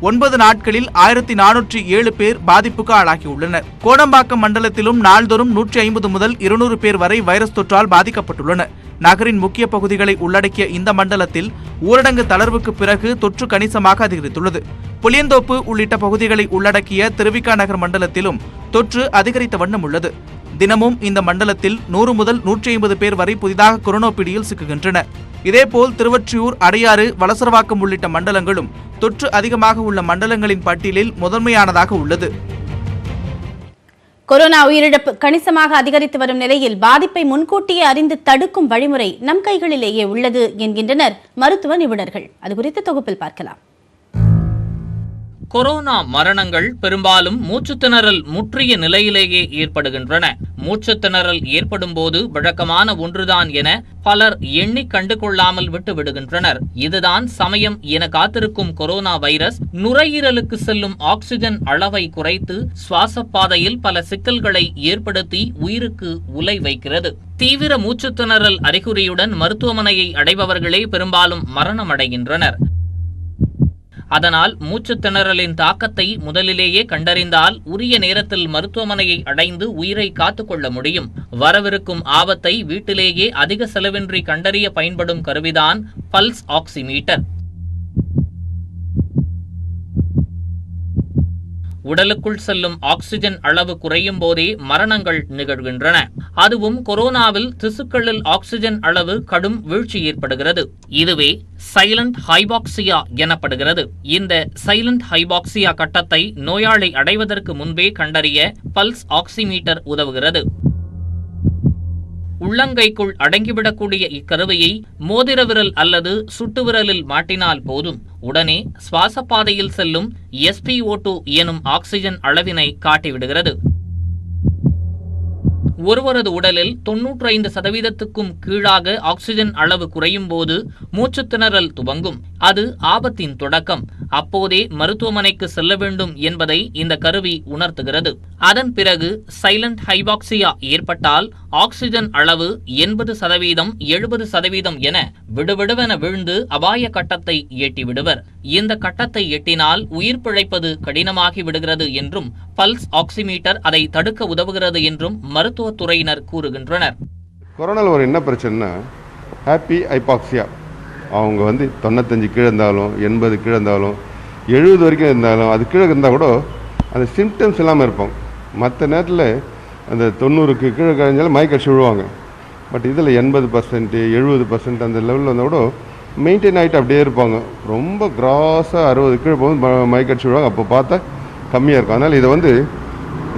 9 நாட்களில் 1407 பேர் பாதிப்புக்கு ஆளாகியுள்ளனர். கோடம்பாக்கம் மண்டலத்திலும் நாள்தோறும் 150 முதல் 200 பேர் வரை வைரஸ் தொற்றால் பாதிக்கப்பட்டுள்ளனர். நகரின் முக்கிய பகுதிகளை உள்ளடக்கிய இந்த மண்டலத்தில் ஊரடங்கு தளர்வுக்கு பிறகு தொற்று கணிசமாக அதிகரித்துள்ளது. புளியந்தோப்பு உள்ளிட்ட பகுதிகளை உள்ளடக்கிய திருவிக நகர் மண்டலத்திலும் தொற்று அதிகரித்த வண்ணம் உள்ளது. தினமும் இந்த மண்டலத்தில் 100 முதல் 150 பேர் வரை புதிதாக கொரோனா பிடியில் சிக்குகின்றனர். இதேபோல் திருவொற்றியூர், அடையாறு, வலசரவாக்கம் உள்ளிட்ட மண்டலங்களும் தொற்று அதிகமாக உள்ள மண்டலங்களின் பட்டியலில் முதன்மையானதாக உள்ளது. கொரோனா உயிரிழப்பு கணிசமாக அதிகரித்து வரும் நிலையில் பாதிப்பை முன்கூட்டியே அறிந்து தடுக்கும் வழிமுறை நம் கைகளிலேயே உள்ளது என்கின்றனர் மருத்துவ நிபுணர்கள். அது குறித்த தொகுப்பில் பார்க்கலாம். கொரோனா மரணங்கள் பெரும்பாலும் மூச்சுத்திணறல் முற்றிய நிலையிலேயே ஏற்படுகின்றன. மூச்சுத்திணறல் ஏற்படும் போது வழக்கமான ஒன்றுதான் என பலர் எண்ணி கண்டு கொள்ளாமல் விட்டு விடுகின்றனர். இதுதான் சமயம் என காத்திருக்கும் கொரோனா வைரஸ் நுரையீரலுக்கு செல்லும் ஆக்சிஜன் அளவை குறைத்து சுவாச பாதையில் பல சிக்கல்களை ஏற்படுத்தி உயிருக்கு உலை வைக்கிறது. தீவிர மூச்சுத்திணறல் அறிகுறியுடன் மருத்துவமனையை அடைபவர்களே பெரும்பாலும் மரணமடைகின்றனர். அதனால் மூச்சுத் திணறலின் தாக்கத்தை முதலிலேயே கண்டறிந்தால் உரிய நேரத்தில் மருத்துவமனையை அடைந்து உயிரை காத்துக்கொள்ள முடியும். வரவிருக்கும் ஆபத்தை வீட்டிலேயே அதிக செலவின்றி கண்டறிய பயன்படும் கருவிதான் பல்ஸ் ஆக்சிமீட்டர். உடலுக்குள் செல்லும் ஆக்சிஜன் அளவு குறையும் போதே மரணங்கள் நிகழ்கின்றன. அதுவும் கொரோனாவில் திசுக்களில் ஆக்சிஜன் அளவு கடும் வீழ்ச்சி ஏற்படுகிறது. இதுவே சைலண்ட் ஹைபாக்சியா எனப்படுகிறது. இந்த சைலண்ட் ஹைபாக்சியா கட்டத்தை நோயாளி அடைவதற்கு முன்பே கண்டறிய பல்ஸ் ஆக்சிமீட்டர் உதவுகிறது. உள்ளங்கைக்குள் அடங்கிவிடக்கூடிய இக்கருவியை மோதிர விரல் அல்லது சுட்டு விரலில் மாட்டினால் போதும். உடனே சுவாச பாதையில் செல்லும் SpO2 எனும் ஆக்சிஜன் அளவினை காட்டிவிடுகிறது. ஒருவரது உடலில் 95% கீழாக ஆக்சிஜன் அளவு குறையும் போது மூச்சுத் திணறல் துவங்கும். அது ஆபத்தின் தொடக்கம். அப்போதே மருத்துவமனைக்கு செல்ல வேண்டும் என்பதை இந்த கருவி உணர்த்துகிறது. அதன் பிறகு சைலண்ட் ஹைபாக்சியா ஏற்பட்டால் ஆக்சிஜன் அளவு 80%, 70% என விடுவிடுவென விழுந்து அபாய கட்டத்தை எட்டிவிடுவர். இந்த கட்டத்தை எட்டினால் உயிர் பிழைப்பது கடினமாகி விடுகிறது என்றும் பல்ஸ் ஆக்சிமீட்டர் அதை தடுக்க உதவுகிறது என்றும் மருத்துவத்துறையினர் கூறுகின்றனர். கொரோனாவில் ஒரு என்ன பிரச்சனைனா ஹாப்பி ஹைபாக்சியா. அவங்க 95 கீழே இருந்தாலும் 80 கீழே இருந்தாலும் 70 வரைக்கும் இருந்தாலும் அது கீழே இருந்தால் கூட அந்த சிம்டம்ஸ் இல்லாமல் இருப்பாங்க. மற்ற நேரத்தில் அந்த 90க்கு கீழே கழிஞ்சாலும் மயக்கடிச்சு விழுவாங்க. பட் இதில் 80%, 70% அந்த லெவலில் வந்தால் கூட மெயின்டைன் ஆகிட்டு அப்படியே இருப்பாங்க. ரொம்ப கிராஸாக 60 கீழே போகும்போது மயக்கடிச்சு விழுவாங்க. அப்போ பார்த்தா கம்மியாக இருக்கும். அதனால் இதை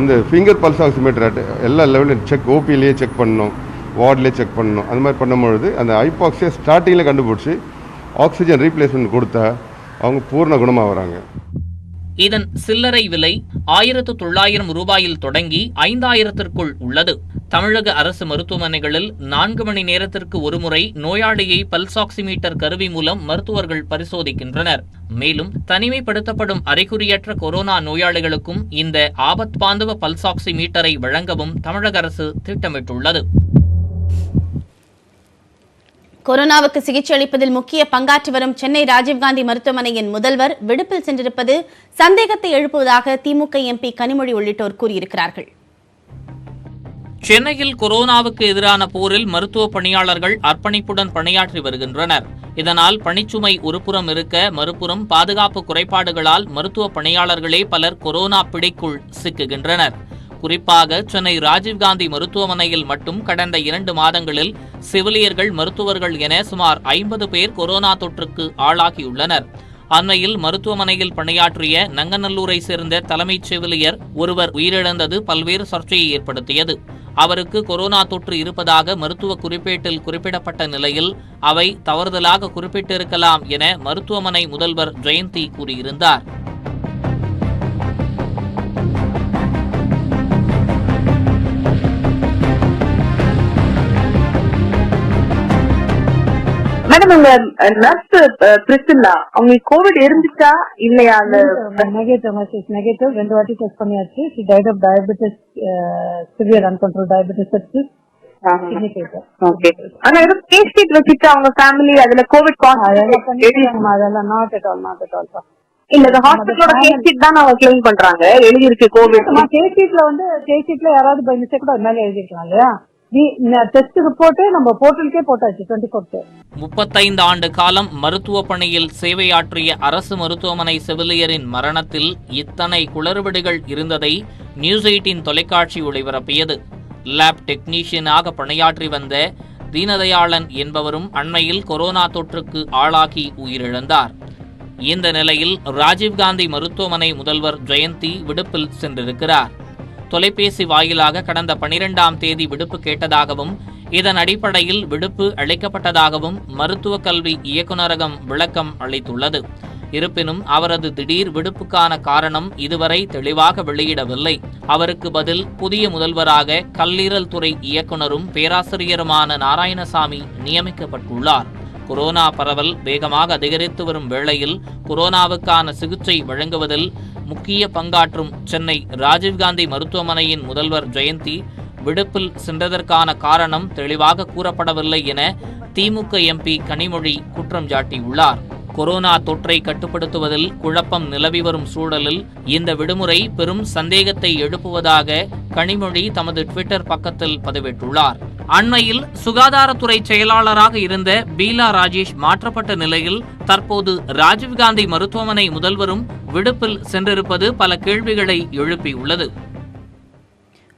இந்த ஃபிங்கர் பல்ஸ் ஆக்சிமீட்டர் எல்லா லெவலையும் செக், ஓபிலேயே செக் பண்ணணும், வார்ட்லேயே செக் பண்ணணும். அந்த மாதிரி பண்ணும்பொழுது அந்த ஹைபாக்சியா ஸ்டார்டிங்கில் கண்டுபிடிச்சி ஆக்சிஜன் ரீப்ளேஸ்மெண்ட் கொடுத்தா அவங்க பூர்ண குணமாக வராங்க. இதன் சில்லறை விலை 1900 ரூபாயில் தொடங்கி 5000ற்குள் உள்ளது. தமிழக அரசு மருத்துவமனைகளில் 4 மணி நேரத்திற்கு ஒருமுறை நோயாளியை பல்ஸ் ஆக்சிமீட்டர் கருவி மூலம் மருத்துவர்கள் பரிசோதிக்கின்றனர். மேலும் தனிமைப்படுத்தப்படும் அறிகுறியற்ற கொரோனா நோயாளிகளுக்கும் இந்த ஆபத்பாந்தவ பல்ஸ் ஆக்சிமீட்டரை வழங்கவும் தமிழக அரசு திட்டமிட்டுள்ளது. கொரோனாவுக்கு சிகிச்சை அளிப்பதில் முக்கிய பங்காற்றி வரும் சென்னை ராஜீவ்காந்தி மருத்துவமனையின் முதல்வர் விடுப்பில் சென்றிருப்பது சந்தேகத்தை எழுப்புவதாக திமுக MP கனிமொழி உள்ளிட்டோர் கூறியிருக்கிறார்கள். சென்னையில் கொரோனாவுக்கு எதிரான போரில் மருத்துவ பணியாளர்கள் அர்ப்பணிப்புடன் பணியாற்றி வருகின்றனர். இதனால் பணிச்சுமை ஒருபுறம் இருக்க, மறுபுறம் பாதுகாப்பு குறைபாடுகளால் மருத்துவ பணியாளர்களே பலர் கொரோனா பிடிக்குள் சிக்குகின்றனர். குறிப்பாக சென்னை ராஜீவ்காந்தி மருத்துவமனையில் மட்டும் கடந்த 2 மாதங்களில் செவிலியர்கள், மருத்துவர்கள் என சுமார் 50 பேர் கொரோனா தொற்றுக்கு ஆளாகியுள்ளனர். அண்மையில் மருத்துவமனையில் பணியாற்றிய நங்கநல்லூரை சேர்ந்த தலைமைச் செவிலியர் ஒருவர் உயிரிழந்தது பல்வேறு சர்ச்சையை ஏற்படுத்தியது. அவருக்கு கொரோனா தொற்று இருப்பதாக மருத்துவ குறிப்பேட்டில் குறிப்பிடப்பட்ட நிலையில் அவை தவறுதலாக குறிப்பிட்டிருக்கலாம் என மருத்துவமனை முதல்வர் ஜெயந்தி கூறியிருந்தார். மேடம், உங்க நர்ஸ் பிரிசில்லா அவங்களுக்கு கோவிட் இருந்துச்சா இல்லையா? நெகட்டிவ் 2 வாட்டி டெஸ்ட் பண்ணியாச்சு. she died of diabetes, severe uncontrolled diabetes sepsis. Okay. ஆனா ஏதோ கேஸ் ஷீட் வச்சிட்டு அவங்க ஃபேமிலி அதுல கோவிட் அதெல்லாம் நாட் அட் ஆல் இல்ல, இந்த ஹாஸ்பிட்டலோட கேஸ் ஷீட் தான் அவங்க கிளைம் பண்றாங்க. எழுதி இருக்கு கோவிட். கேஸ் ஷீட்ல யாராவது பை மிஸ்டேக் கூட மேல எழுதிருக்கலாம் இல்லையா? டெஸ்ட் ரிப்போர்ட் நம்ம போர்ட்டலுக்கே போட்டாச்சு 24. 35 ஆண்டு காலம் மருத்துவ பணியில் சேவையாற்றிய அரசு மருத்துவமனை செவிலியரின் மரணத்தில் இத்தனை குளறுபடிகள் இருந்ததை நியூஸ் 18 தொலைக்காட்சி ஒளிபரப்பியது. லேப் டெக்னீஷியனாக பணியாற்றி வந்த தீனதயாளன் என்பவரும் அண்மையில் கொரோனா தொற்றுக்கு ஆளாகி உயிரிழந்தார். இந்த நிலையில் ராஜீவ்காந்தி மருத்துவமனை முதல்வர் ஜெயந்தி விடுப்பில் சென்றிருக்கிறார். தொலைபேசி வாயிலாக கடந்த 12ஆம் தேதி விடுப்பு கேட்டதாகவும் இதன் அடிப்படையில் விடுப்பு அளிக்கப்பட்டதாகவும் மருத்துவக் கல்வி இயக்குநரகம் விளக்கம் அளித்துள்ளது. இருப்பினும் அவரது திடீர் விடுப்புக்கான காரணம் இதுவரை தெளிவாக வெளியிடவில்லை. அவருக்கு பதில் புதிய முதல்வராக கல்லீரல் துறை இயக்குநரும் பேராசிரியருமான நாராயணசாமி நியமிக்கப்பட்டுள்ளார். கொரோனா பரவல் வேகமாக அதிகரித்து வரும் வேளையில் கொரோனாவுக்கான சிகிச்சை வழங்குவதில் முக்கிய பங்காற்றும் சென்னை ராஜீவ்காந்தி மருத்துவமனையின் முதல்வர் ஜெயந்தி விடுப்பில் சென்றதற்கான காரணம் தெளிவாக கூறப்படவில்லை என திமுக எம்பி கனிமொழி குற்றம் சாட்டியுள்ளார். கொரோனா தொற்றை கட்டுப்படுத்துவதில் குழப்பம் நிலவி வரும் சூழலில் இந்த விடுமுறை பெரும் சந்தேகத்தை எழுப்புவதாக கனிமொழி தமது ட்விட்டர் பக்கத்தில் பதிவிட்டுள்ளார். அண்மையில் சுகாதாரத்துறை செயலாளராக இருந்த பீலா ராஜேஷ் மாற்றப்பட்ட நிலையில் தற்போது ராஜீவ்காந்தி மருத்துவமனை முதல்வரும் விடுப்பில் சென்றிருப்பது பல கேள்விகளை எழுப்பியுள்ளது.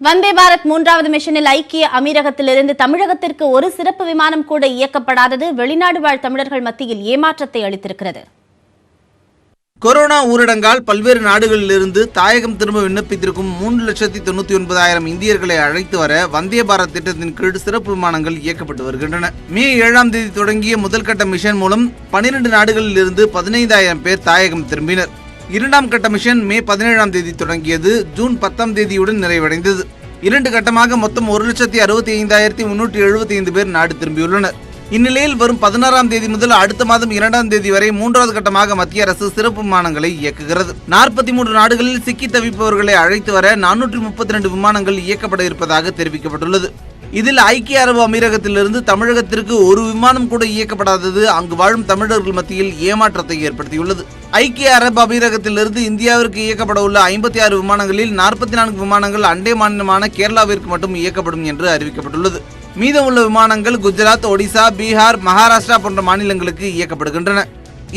வந்தே பாரத் 3வது மிஷனில் ஐக்கிய அமீரகத்திலிருந்து தமிழகத்திற்கு ஒரு சிறப்பு விமானம் கூட இயக்கப்படாதது வெளிநாடு வாழ் தமிழர்கள் மத்தியில் ஏமாற்றத்தை அளித்திருக்கிறது. கொரோனா ஊரடங்கால் பல்வேறு நாடுகளிலிருந்து தாயகம் திரும்ப விண்ணப்பித்திருக்கும் 3,99,000 இந்தியர்களை அழைத்து வர வந்தே பாரத் திட்டத்தின் கீழ் சிறப்பு விமானங்கள் இயக்கப்பட்டு வருகின்றன. மே 7ஆம் தேதி தொடங்கிய முதல்கட்ட மிஷன் மூலம் 12 நாடுகளிலிருந்து 15,000 பேர் தாயகம் திரும்பினர். 2ஆம் கட்ட மிஷன் மே 17ஆம் தேதி தொடங்கியது. ஜூன் 10ஆம் தேதியுடன் நிறைவடைந்தது. 2 கட்டமாக மொத்தம் 1,65,375 பேர் நாடு திரும்பியுள்ளனர். இந்நிலையில் வரும் 16ஆம் தேதி முதல் அடுத்த மாதம் 2ஆம் தேதி வரை 3வது கட்டமாக மத்திய அரசு சிறப்பு விமானங்களை இயக்குகிறது. 43 நாடுகளில் சிக்கி தவிப்பவர்களை அழைத்து வர 432 விமானங்கள் இயக்கப்பட இருப்பதாக தெரிவிக்கப்பட்டுள்ளது. இதில் ஐக்கிய அரபு அமீரகத்திலிருந்து தமிழகத்திற்கு ஒரு விமானம் கூட இயக்கப்படாதது அங்கு வாழும் தமிழர்கள் மத்தியில் ஏமாற்றத்தை ஏற்படுத்தியுள்ளது. ஐக்கிய அரபு அமீரகத்திலிருந்து இந்தியாவிற்கு இயக்கப்பட உள்ள 56 விமானங்களில் 44 விமானங்கள் அண்டை மாநிலமான கேரளாவிற்கு மட்டும் இயக்கப்படும் என்று அறிவிக்கப்பட்டுள்ளது. மீதமுள்ள விமானங்கள் குஜராத், ஒடிசா, பீகார், மகாராஷ்டிரா போன்ற மாநிலங்களுக்கு இயக்கப்படுகின்றன.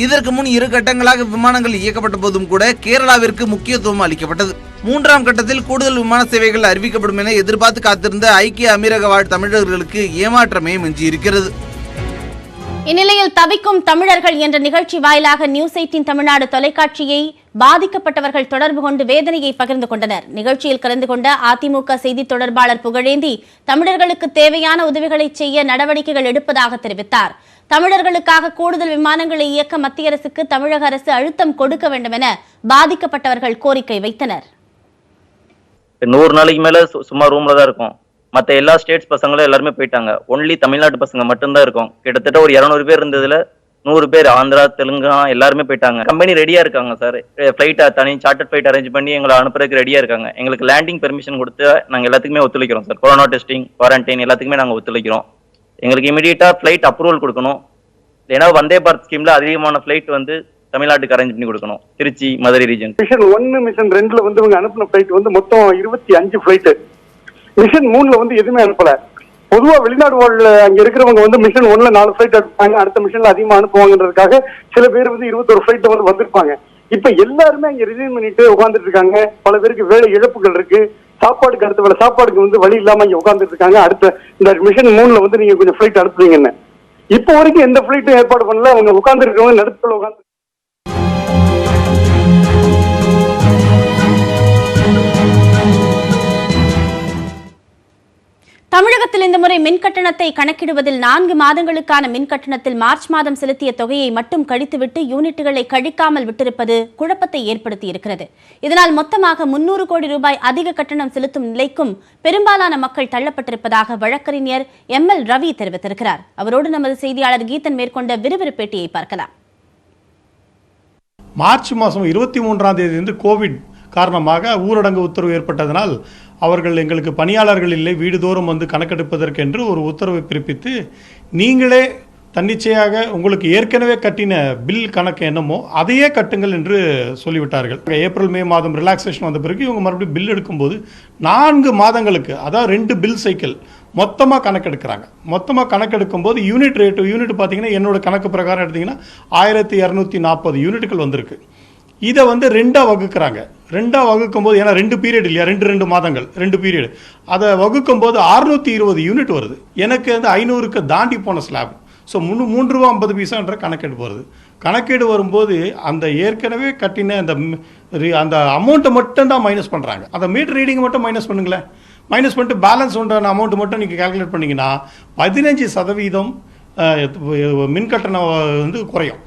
இதற்கு முன் 2 கட்டங்களாக விமானங்கள் இயக்கப்பட்ட போதும் கூட கேரளாவிற்கு முக்கியத்துவம் அளிக்கப்பட்டது. 3ஆம் கட்டத்தில் கூடுதல் விமான சேவைகள் அறிவிக்கப்படும் என எதிர்பார்த்து காத்திருந்த ஐக்கிய அமீரக வாழ் தமிழர்களுக்கு ஏமாற்றமே மிஞ்சியிருக்கிறது. இந்நிலையில் தவிக்கும் தமிழர்கள் என்ற நிகழ்ச்சி வாயிலாக நியூஸ் 18 தமிழ்நாடு தொலைக்காட்சியை பாதிக்கப்பட்டவர்கள் தொடர்பு கொண்டு வேதனையை பகிர்ந்து கொண்டனர். நிகழ்ச்சியில் கலந்து கொண்ட அதிமுக செய்தி தொடர்பாளர் புகழேந்தி தமிழர்களுக்கு தேவையான உதவிகளை செய்ய நடவடிக்கைகள் எடுப்பதாக தெரிவித்தார். தமிழர்களுக்காக கூடுதல் விமானங்களை இயக்க மத்திய அரசுக்கு தமிழக அரசு அழுத்தம் கொடுக்க வேண்டும் என பாதிக்கப்பட்டவர்கள் கோரிக்கை வைத்தனர். 100 நாளைக்கு மேல சும்மா ரூம்ல தான் இருக்கும். மற்ற எல்லா ஸ்டேட்ஸ் பசங்களும் எல்லாருமே போயிட்டாங்க. ஒன்லி தமிழ்நாட்டு பசங்க மட்டும்தான் இருக்கும். கிட்டத்தட்ட ஒரு 200 பேர் இருந்ததுல 100 பேர் ஆந்திரா, தெலுங்கா எல்லாருமே போயிட்டாங்க. கம்பெனி ரெடியா இருக்காங்க சார். ஃபிளைட் தனி சார்ட்டர் ஃபிளைட் அரேஞ்ச் பண்ணி எங்களை அனுப்புறதுக்கு ரெடியா இருக்காங்க. எங்களுக்கு லேண்டிங் பெர்மிஷன் கொடுத்து நாங்க எல்லாத்துக்குமே ஒத்துழைக்கிறோம் சார். கொரோனா டெஸ்டிங், குவாரண்டைன் எல்லாத்துக்குமே நாங்க ஒத்துழைக்கிறோம். எங்களுக்கு இமீடியட்டா ஃபிளைட் அப்ரூவல் கொடுக்கணும். ஏன்னா வந்தே பாரத் ஸ்கீம்ல அதிகமான ஃபிளைட் வந்து தமிழ்நாட்டுக்கு அரேஞ்ச் பண்ணி கொடுக்கணும். Trichy, Madurai region. Mission 1, mission 2ல வந்து இவங்க அனுப்பின ஃபிளைட் வந்து மொத்தம் 25 ஃபிளைட். மிஷன் 3ல வந்து எதுவுமே அனுப்பல. பொதுவா வெளிநாடு வாழ்ல அங்க இருக்கிறவங்க வந்து மிஷன் 1ல 4 ஃபிளைட் அனுப்புவாங்க, அடுத்த மிஷன்ல அதிகமா அனுப்புவாங்கன்றதுக்காக சில பேர் வந்து 21 ஃபிளைட் வந்து வந்திருப்பாங்க. இப்ப எல்லாருமே அங்க ரிசைன் பண்ணிட்டு உட்காந்துட்டு இருக்காங்க. பல பேருக்கு வேலை இழப்புகள் இருக்கு. சாப்பாடுக்கு அடுத்த வேலை சாப்பாடுக்கு வந்து வழி இல்லாம இங்க உட்காந்துட்டு இருக்காங்க. அடுத்த இந்த மிஷன் 3ல வந்து நீங்க கொஞ்சம் ஃபிளைட் அனுப்புறீங்கன்னு இப்போ வரைக்கும் எந்த ஃபிளைட்டும் ஏற்பாடு பண்ணல. அவங்க உட்கார்ந்து இருக்கவங்க நடுப்புல உட்காந்து. தமிழகத்தில் இந்த முறை மின் கட்டணத்தை கணக்கிடுவதில் 4 மாதங்களுக்கான மின் கட்டணத்தில் மார்ச் மாதம் செலுத்திய தொகையை மட்டும் கழித்துவிட்டு யூனிட்டுகளை கழிக்காமல் விட்டிருப்பது குழப்பத்தை ஏற்படுத்தியிருக்கிறது. இதனால் மொத்தமாக 300 கோடி ரூபாய் அதிக கட்டணம் செலுத்தும் நிலைக்கும் பெரும்பாலான மக்கள் தள்ளப்பட்டிருப்பதாக வழக்கறிஞர் ML ரவி தெரிவித்திருக்கிறார். அவரோடு நமது செய்தியாளர் கீதன் மேற்கொண்ட விறுவிறு பேட்டியை பார்க்கலாம். மார்ச் மாதம் 23ஆம் தேதியிலிருந்து கோவிட் காரணமாக ஊரடங்கு உத்தரவு ஏற்பட்டதனால் அவர்கள் எங்களுக்கு பணியாளர்கள் இல்லை, வீடுதோறும் வந்து கணக்கெடுப்பதற்கென்று ஒரு உத்தரவை பிறப்பித்து நீங்களே தன்னிச்சையாக உங்களுக்கு ஏற்கனவே கட்டின பில் கணக்கு என்னமோ அதையே கட்டுங்கள் என்று சொல்லிவிட்டார்கள். ஏப்ரல் மே மாதம் ரிலாக்ஸேஷன் வந்த பிறகு இவங்க மறுபடியும் பில் எடுக்கும்போது 4 மாதங்களுக்கு, அதாவது 2 பில் சைக்கிள் மொத்தமாக கணக்கெடுக்கிறாங்க. மொத்தமாக கணக்கெடுக்கும் போது யூனிட் பார்த்தீங்கன்னா என்னோட கணக்கு பிரகாரம் எடுத்திங்கன்னா 1240 யூனிட்டுகள் வந்திருக்கு. இதை வந்து 2ஆக வகுக்கிறாங்க. 2ஆக வகுக்கும் போது, ஏன்னா 2 பீரியட் இல்லையா, 2 மாதங்கள் 2 பீரியட், அதை வகுக்கும் போது 620 யூனிட் வருது. எனக்கு வந்து 500க்கு தாண்டி போன ஸ்லாப். ஸோ 3 ரூபா 50 பைசான்ற கணக்கெடுப்பு வருது. கணக்கீடு வரும்போது அந்த ஏற்கனவே கட்டின அந்த அமௌண்ட்டை மட்டும் தான் மைனஸ் பண்ணுறாங்க. அந்த மீட்டர் ரீடிங் மட்டும் மைனஸ் பண்ணுங்களேன். மைனஸ் பண்ணிட்டு பேலன்ஸ் உண்டான அமௌண்ட் மட்டும் நீங்கள் கால்குலேட் பண்ணிங்கன்னா 15% மின் கட்டணம் வந்து குறையும்.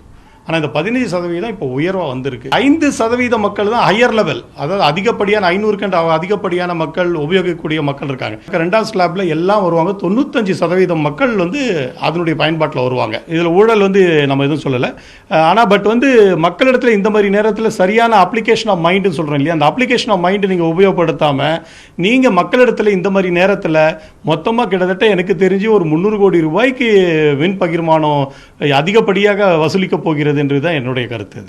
ஆனால் இந்த 15% இப்போ உயர்வாக வந்திருக்கு. 5% மக்கள் தான் ஹையர் லெவல், அதாவது அதிகப்படியான 500 அதிகப்படியான மக்கள் உபயோகிக்கக்கூடிய மக்கள் இருக்காங்க. 2ஆம் ஸ்லாப்ல எல்லாம் வருவாங்க. 95% மக்கள் வந்து அதனுடைய பயன்பாட்டில் வருவாங்க. இதில் ஊழல் வந்து நம்ம எதுவும் சொல்லலை. ஆனால் பட் வந்து மக்களிடத்தில் இந்த மாதிரி நேரத்தில் சரியான அப்ளிகேஷன் ஆஃப் மைண்டுன்னு சொல்கிறோம் இல்லையா, அந்த அப்ளிகேஷன் ஆஃப் மைண்டு நீங்கள் உபயோகப்படுத்தாமல் நீங்கள் மக்களிடத்தில் இந்த மாதிரி நேரத்தில் மொத்தமாக கிட்டத்தட்ட எனக்கு தெரிஞ்சு ஒரு 300 கோடி ரூபாய்க்கு மின் பகிர்மானம் அதிகப்படியாக வசூலிக்கப் போகிறது என்றுதான் என்னுடைய கருத்து.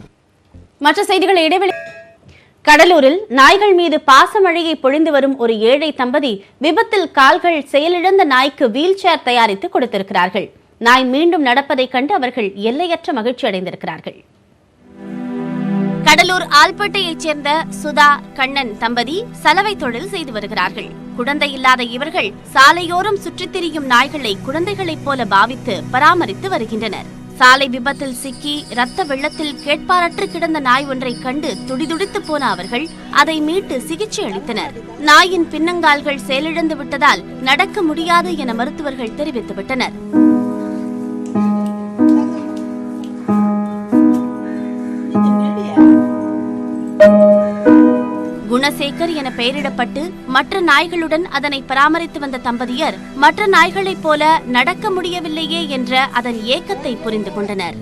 மற்ற செய்திகளை இடைவெளி. கடலூரில் நாய்கள் மீது பாசமழையை பொழிந்து வரும் ஒரு ஏழை தம்பதி விபத்தில் கால்கள் செயலிழந்த நாய்க்கு வீல் சேர் தயாரித்து கொடுத்திருக்கிறார்கள். நாய் மீண்டும் நடப்பதை கண்டு அவர்கள் எல்லையற்ற மகிழ்ச்சி அடைந்திருக்கிறார்கள். கடலூர் ஆல்பட்டையைச் சேர்ந்த சுதா கண்ணன் தம்பதி சலவை தொழில் செய்து வருகிறார்கள். குழந்தை இல்லாத இவர்கள் சாலையோரம் சுற்றித் திரியும் நாய்களை குழந்தைகளைப் போல பாவித்து பராமரித்து வருகின்றனர். சாலை விபத்தில் சிக்கி இரத்த வெள்ளத்தில் கேட்பாரற்று கிடந்த நாய் ஒன்றை கண்டு துடிதுடித்து போன அவர்கள் அதை மீட்டு சிகிச்சை அளித்தனர். நாயின் பின்னங்கால்கள் செயலிழந்து விட்டதால் நடக்க முடியாது என மருத்துவர்கள் தெரிவித்துவிட்டனர். குணசேகர் என பெயரிடப்பட்டு மற்ற நாய்களுடன் அதனை பராமரித்து வந்த தம்பதியர் மற்ற நாய்களைப் போல நடக்க முடியவில்லையே என்ற அதன் ஏக்கத்தை புரிந்து கொண்டனர்.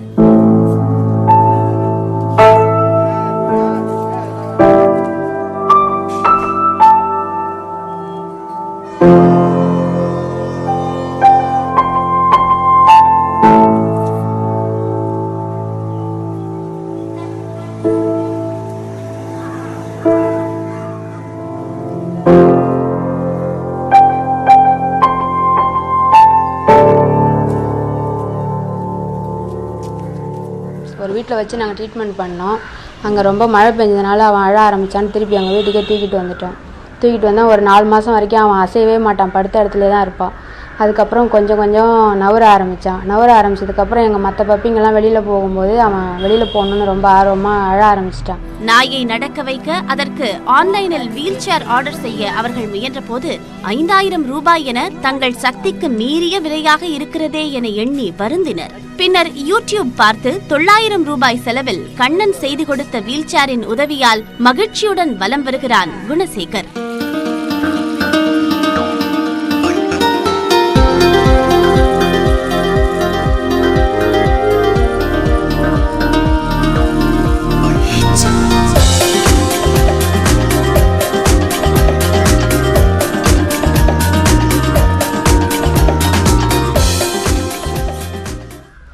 ஒரு வீட்டில் வச்சு நாங்கள் ட்ரீட்மெண்ட் பண்ணோம். அங்கே ரொம்ப மழை பெஞ்சதுனால அவன் அழ ஆரம்பித்தான்னு திருப்பி எங்கள் வீட்டுக்கே தூக்கிட்டு வந்துட்டோம். தூக்கிட்டு வந்தால் ஒரு 4 மாதம் வரைக்கும் அவன் அசையவே மாட்டான், படுத்த இடத்துல தான் இருப்பான். அதுக்கப்புறம் கொஞ்சம் கொஞ்சம் நவர ஆரம்பிச்சதுக்கப்புறம் எங்கள் மற்ற பப்பிங்கெல்லாம் வெளியில் போகும்போது அவன் வெளியில் போகணுன்னு ரொம்ப ஆர்வமாக அழ ஆரம்பிச்சிட்டான். நாயை நடக்க வைக்க அதற்கு ஆன்லைனில் வீல் சேர் ஆர்டர் செய்ய அவர்கள் முயன்ற போது 5000 ரூபாய் என தங்கள் சக்திக்கு மீறிய விலையாக இருக்கிறதே என எண்ணி வருந்தினர். பின்னர் யூடியூப் பார்த்து 900 ரூபாய் செலவில் கண்ணன் செய்து கொடுத்த வீல் சேரின் உதவியால் மகிழ்ச்சியுடன் வலம் வருகிறான் குணசேகர்.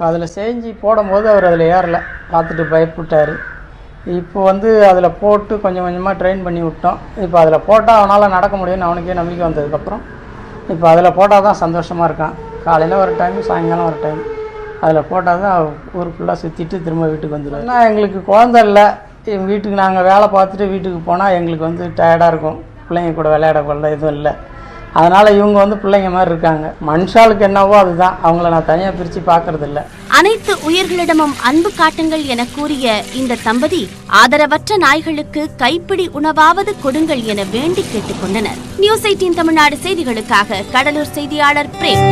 அதில் செஞ்சு போடும்போது அவர் அதில் ஏறலை, பார்த்துட்டு பயப்பட்டார். இப்போ வந்து அதில் போட்டு கொஞ்சம் கொஞ்சமாக ட்ரெயின் பண்ணி விட்டோம். இப்போ அதில் போட்டால் அவனால் நடக்க முடியும்னு அவனுக்கே நம்பிக்கை வந்ததுக்கப்புறம் இப்போ அதில் போட்டால் தான் சந்தோஷமாக இருக்கான். காலையில் ஒரு டைம், சாயங்காலம் ஒரு டைம் அதில் போட்டால் தான் ஊர் ஃபுல்லாக சுற்றிட்டு திரும்ப வீட்டுக்கு வந்துடுவோம். ஏன்னா எங்களுக்கு குழந்தை இல்லை, எங்கள் வீட்டுக்கு நாங்கள் வேலை பார்த்துட்டு வீட்டுக்கு போனால் எங்களுக்கு வந்து டயர்டாக இருக்கும். பிள்ளைங்க கூட விளையாட கொள்ள எதுவும் இல்லை. அதனால் இவங்க வந்து பிள்ளைங்க மாதிரி இருக்காங்க. மனுஷாளுக்கு என்னவோ அதுதான், அவங்கள நான் தனியாக பிரித்து பார்க்கறது இல்லை. அனைத்து உயிர்களிடமும் அன்பு காட்டுங்கள் என கூறிய இந்த தம்பதி ஆதரவற்ற நாய்களுக்கு கைப்பிடி உணவாவது கொடுங்கள் என வேண்டி கேட்டுக் கொண்டனர். நியூஸ் 18 தமிழ்நாடு செய்திகளுக்காக கடலூர் செய்தியாளர் பிரேம்.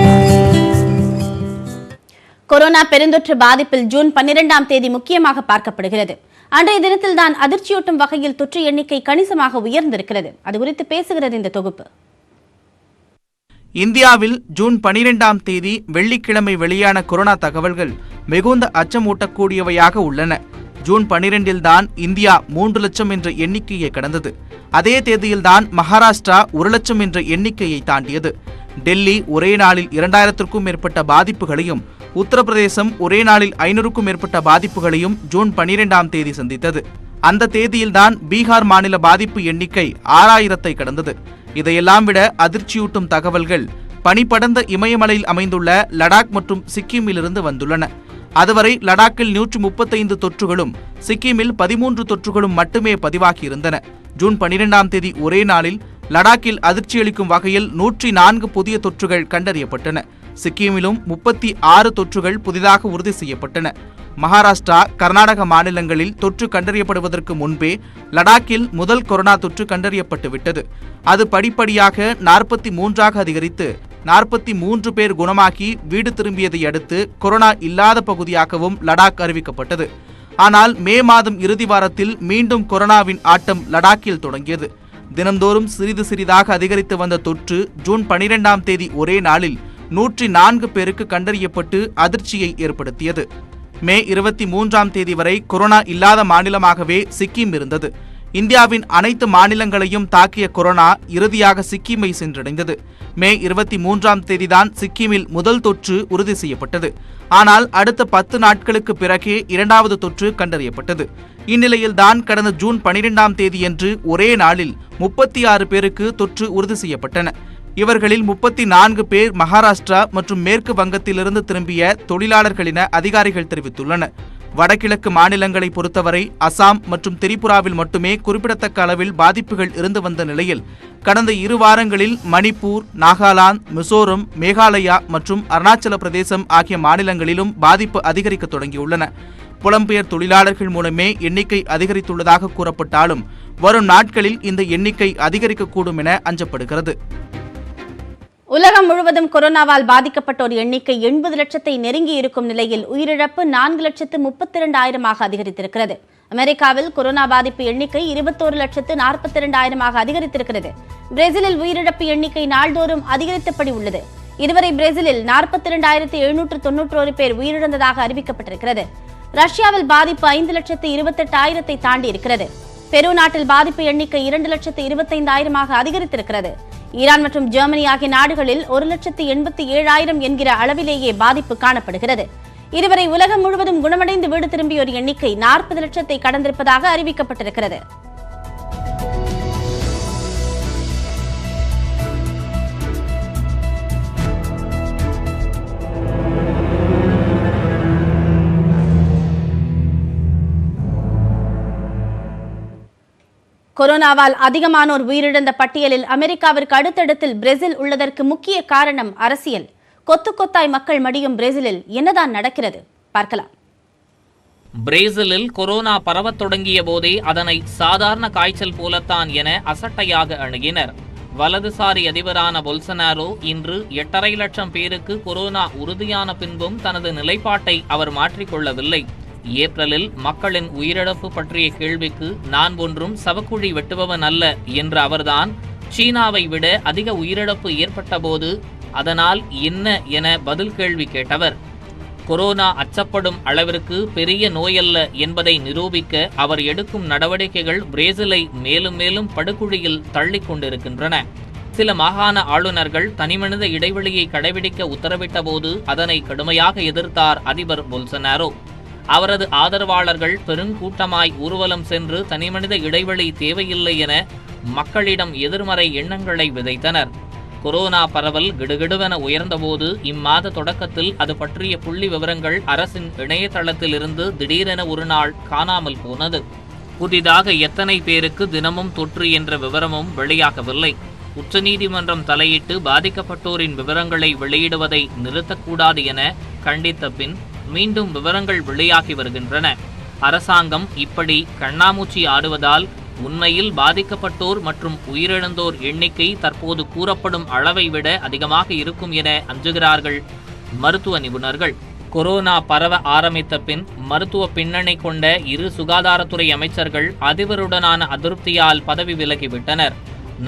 கொரோனா பெருந்தொற்று பாதிப்பில் ஜூன் 12ஆம் தேதி முக்கியமாக பார்க்கப்படுகிறது. அன்றைய தினத்தில்தான் அதிர்ச்சியூட்டும் வகையில் தொற்று எண்ணிக்கை கணிசமாக உயர்ந்திருக்கிறது. அது குறித்து பேசுகிறது இந்த தொகுப்பு. இந்தியாவில் ஜூன் 12ஆம் தேதி வெள்ளிக்கிழமை வெளியான கொரோனா தகவல்கள் மிகுந்த அச்சமூட்டக்கூடியவையாக உள்ளன. ஜூன் 12இல் தான் இந்தியா 3 லட்சம் என்ற எண்ணிக்கையை கடந்தது. அதே தேதியில்தான் மகாராஷ்டிரா 1 லட்சம் என்ற எண்ணிக்கையை தாண்டியது. டெல்லி ஒரே நாளில் 2000க்கும் மேற்பட்ட பாதிப்புகளையும், உத்தரப்பிரதேசம் ஒரே நாளில் 500க்கும் மேற்பட்ட பாதிப்புகளையும் ஜூன் 12ஆம் தேதி சந்தித்தது. அந்த தேதியில்தான் பீகார் மாநில பாதிப்பு எண்ணிக்கை 6000ஐ கடந்தது. இதையெல்லாம் விட அதிர்ச்சியூட்டும் தகவல்கள் பனிபடர்ந்த இமயமலையில் அமைந்துள்ள லடாக் மற்றும் சிக்கிமிலிருந்து வந்துள்ளன. அதுவரை லடாக்கில் 135 தொற்றுகளும் சிக்கிமில் 13 தொற்றுகளும் மட்டுமே பதிவாகியிருந்தன. ஜூன் 12ஆம் தேதி ஒரே நாளில் லடாக்கில் அதிர்ச்சியளிக்கும் வகையில் 104 புதிய தொற்றுகள் கண்டறியப்பட்டன. சிக்கிமிலும் 36 தொற்றுகள் புதிதாக உறுதி செய்யப்பட்டன. மகாராஷ்டிரா, கர்நாடக மாநிலங்களில் தொற்று கண்டறியப்படுவதற்கு முன்பே லடாக்கில் முதல் கொரோனா தொற்று கண்டறியப்பட்டுவிட்டது. அது படிப்படியாக 43ஆக அதிகரித்து 43 பேர் குணமாகி வீடு திரும்பியதை அடுத்து கொரோனா இல்லாத பகுதியாகவும் லடாக் அறிவிக்கப்பட்டது. ஆனால் மே மாதம் இறுதி வாரத்தில் மீண்டும் கொரோனாவின் ஆட்டம் லடாக்கில் தொடங்கியது. தினந்தோறும் சிறிது சிறிதாக அதிகரித்து வந்த தொற்று ஜூன் 12ஆம் தேதி ஒரே நாளில் 104 பேருக்கு கண்டறியப்பட்டு அதிர்ச்சியை ஏற்படுத்தியது. மே 23ஆம் தேதி வரை கொரோனா இல்லாத மாநிலமாகவே சிக்கிம் இருந்தது. இந்தியாவின் அனைத்து மாநிலங்களையும் தாக்கிய கொரோனா இறுதியாக சிக்கிமை சென்றடைந்தது. மே 23ஆம் தேதிதான் சிக்கிமில் முதல் தொற்று உறுதி செய்யப்பட்டது. ஆனால் அடுத்த 10 நாட்களுக்கு பிறகே இரண்டாவது தொற்று கண்டறியப்பட்டது. இந்நிலையில்தான் கடந்த ஜூன் 12ஆம் தேதியன்று ஒரே நாளில் 36 பேருக்கு தொற்று உறுதி செய்யப்பட்டன. இவர்களில் 34 பேர் மகாராஷ்டிரா மற்றும் மேற்கு வங்கத்திலிருந்து திரும்பிய தொழிலாளர்கள் என அதிகாரிகள் தெரிவித்துள்ளனர். வடகிழக்கு மாநிலங்களை பொறுத்தவரை அசாம் மற்றும் திரிபுராவில் மட்டுமே குறிப்பிடத்தக்க அளவில் பாதிப்புகள் இருந்து வந்த நிலையில் கடந்த 2 வாரங்களில் மணிப்பூர், நாகாலாந்து, மிசோரம், மேகாலயா மற்றும் அருணாச்சல பிரதேசம் ஆகிய மாநிலங்களிலும் பாதிப்பு அதிகரிக்க தொடங்கியுள்ளன. புலம்பெயர் தொழிலாளர்கள் மூலமே எண்ணிக்கை அதிகரித்துள்ளதாக கூறப்பட்டாலும் வரும் நாட்களில் இந்த எண்ணிக்கை அதிகரிக்கக்கூடும் என அஞ்சப்படுகிறது. உலகம் முழுவதும் கொரோனாவால் பாதிக்கப்பட்டோர் எண்ணிக்கை 80 லட்சத்தை நெருங்கி இருக்கும் நிலையில் உயிரிழப்பு 4,32,000 அதிகரித்திருக்கிறது. அமெரிக்காவில் கொரோனா பாதிப்பு எண்ணிக்கை 21,42,000 அதிகரித்திருக்கிறது. பிரேசிலில் உயிரிழப்பு எண்ணிக்கை நாள்தோறும் அதிகரித்தபடி உள்ளது. இதுவரை பிரேசிலில் 42,791 பேர் உயிரிழந்ததாக அறிவிக்கப்பட்டிருக்கிறது. ரஷ்யாவில் பாதிப்பு 5,28,000 தாண்டி இருக்கிறது. பெரு நாட்டில் பாதிப்பு எண்ணிக்கை 2,25,000 அதிகரித்திருக்கிறது. ஈரான் மற்றும் ஜெர்மனி ஆகிய நாடுகளில் 1,87,000 என்கிற அளவிலேயே பாதிப்பு காணப்படுகிறது. இதுவரை உலகம் முழுவதும் குணமடைந்து வீடு திரும்பியோர் எண்ணிக்கை 40 லட்சத்தை கடந்திருப்பதாக அறிவிக்கப்பட்டிருக்கிறது. கொரோனாவால் அதிகமானோர் உயிரிழந்த பட்டியலில் அமெரிக்காவிற்கு அடுத்தடத்தில் பிரேசில் உள்ளதற்கு முக்கிய காரணம் அரசியல். கொத்து கொத்தாய் மக்கள் மடியும் பிரேசிலில் என்னதான் நடக்கிறது பார்க்கலாம். பிரேசிலில் கொரோனா பரவத் தொடங்கிய போதே அதனை சாதாரண காய்ச்சல் போலத்தான் என அசட்டையாக அணுகினர். வலதுசாரி அதிபரான பொல்சனாரோ இன்று 8.5 லட்சம் பேருக்கு கொரோனா உறுதியான பின்பும் தனது நிலைப்பாட்டை அவர் மாற்றிக்கொள்ளவில்லை. ஏப்ரலில் மக்களின் உயிரிழப்பு பற்றிய கேள்விக்கு நான் ஒன்றும் சவக்குழி வெட்டுபவன் அல்ல என்ற அவர்தான் சீனாவை விட அதிக உயிரிழப்பு ஏற்பட்ட போது அதனால் என்ன என பதில் கேள்வி கேட்டவர். கொரோனா அச்சப்படும் அளவிற்கு பெரிய நோயல்ல என்பதை நிரூபிக்க அவர் எடுக்கும் நடவடிக்கைகள் பிரேசிலை மேலும் மேலும் படுகுழியில் தள்ளிக் கொண்டிருக்கின்றன. சில மாகாண ஆளுநர்கள் தனிமனித இடைவெளியை கடைபிடிக்க உத்தரவிட்ட போது அதனை கடுமையாக எதிர்த்தார் அதிபர் பொல்சனாரோ. அவரது ஆதரவாளர்கள் பெருங்கூட்டமாய் ஊர்வலம் சென்று தனிமனித இடைவெளி தேவையில்லை என மக்களிடம் எதிர்மறை எண்ணங்களை விதைத்தனர். கொரோனா பரவல் கிடுகிடுவென உயர்ந்தபோது இம்மாத தொடக்கத்தில் அது பற்றிய புள்ளி விவரங்கள் அரசின் இணையதளத்திலிருந்து திடீரென ஒரு நாள் காணாமல் போனது. புதிதாக எத்தனை பேருக்கு தினமும் தொற்று என்ற விவரமும் வெளியாகவில்லை. உச்சநீதிமன்றம் தலையிட்டு பாதிக்கப்பட்டோரின் விவரங்களை வெளியிடுவதை நிறுத்தக்கூடாது என கண்டித்த பின் மீண்டும் விவரங்கள் வெளியாகி வருகின்றன. அரசாங்கம் இப்படி கண்ணாமூச்சி ஆடுவதால் உண்மையில் பாதிக்கப்பட்டோர் மற்றும் உயிரிழந்தோர் எண்ணிக்கை தற்போது கூறப்படும் அளவை விட அதிகமாக இருக்கும் என அஞ்சுகிறார்கள் மருத்துவ நிபுணர்கள். கொரோனா பரவ ஆரம்பித்த பின் மருத்துவ பின்னணி கொண்ட 2 சுகாதாரத்துறை அமைச்சர்கள் அதிபருடனான அதிருப்தியால் பதவி விலகிவிட்டனர்.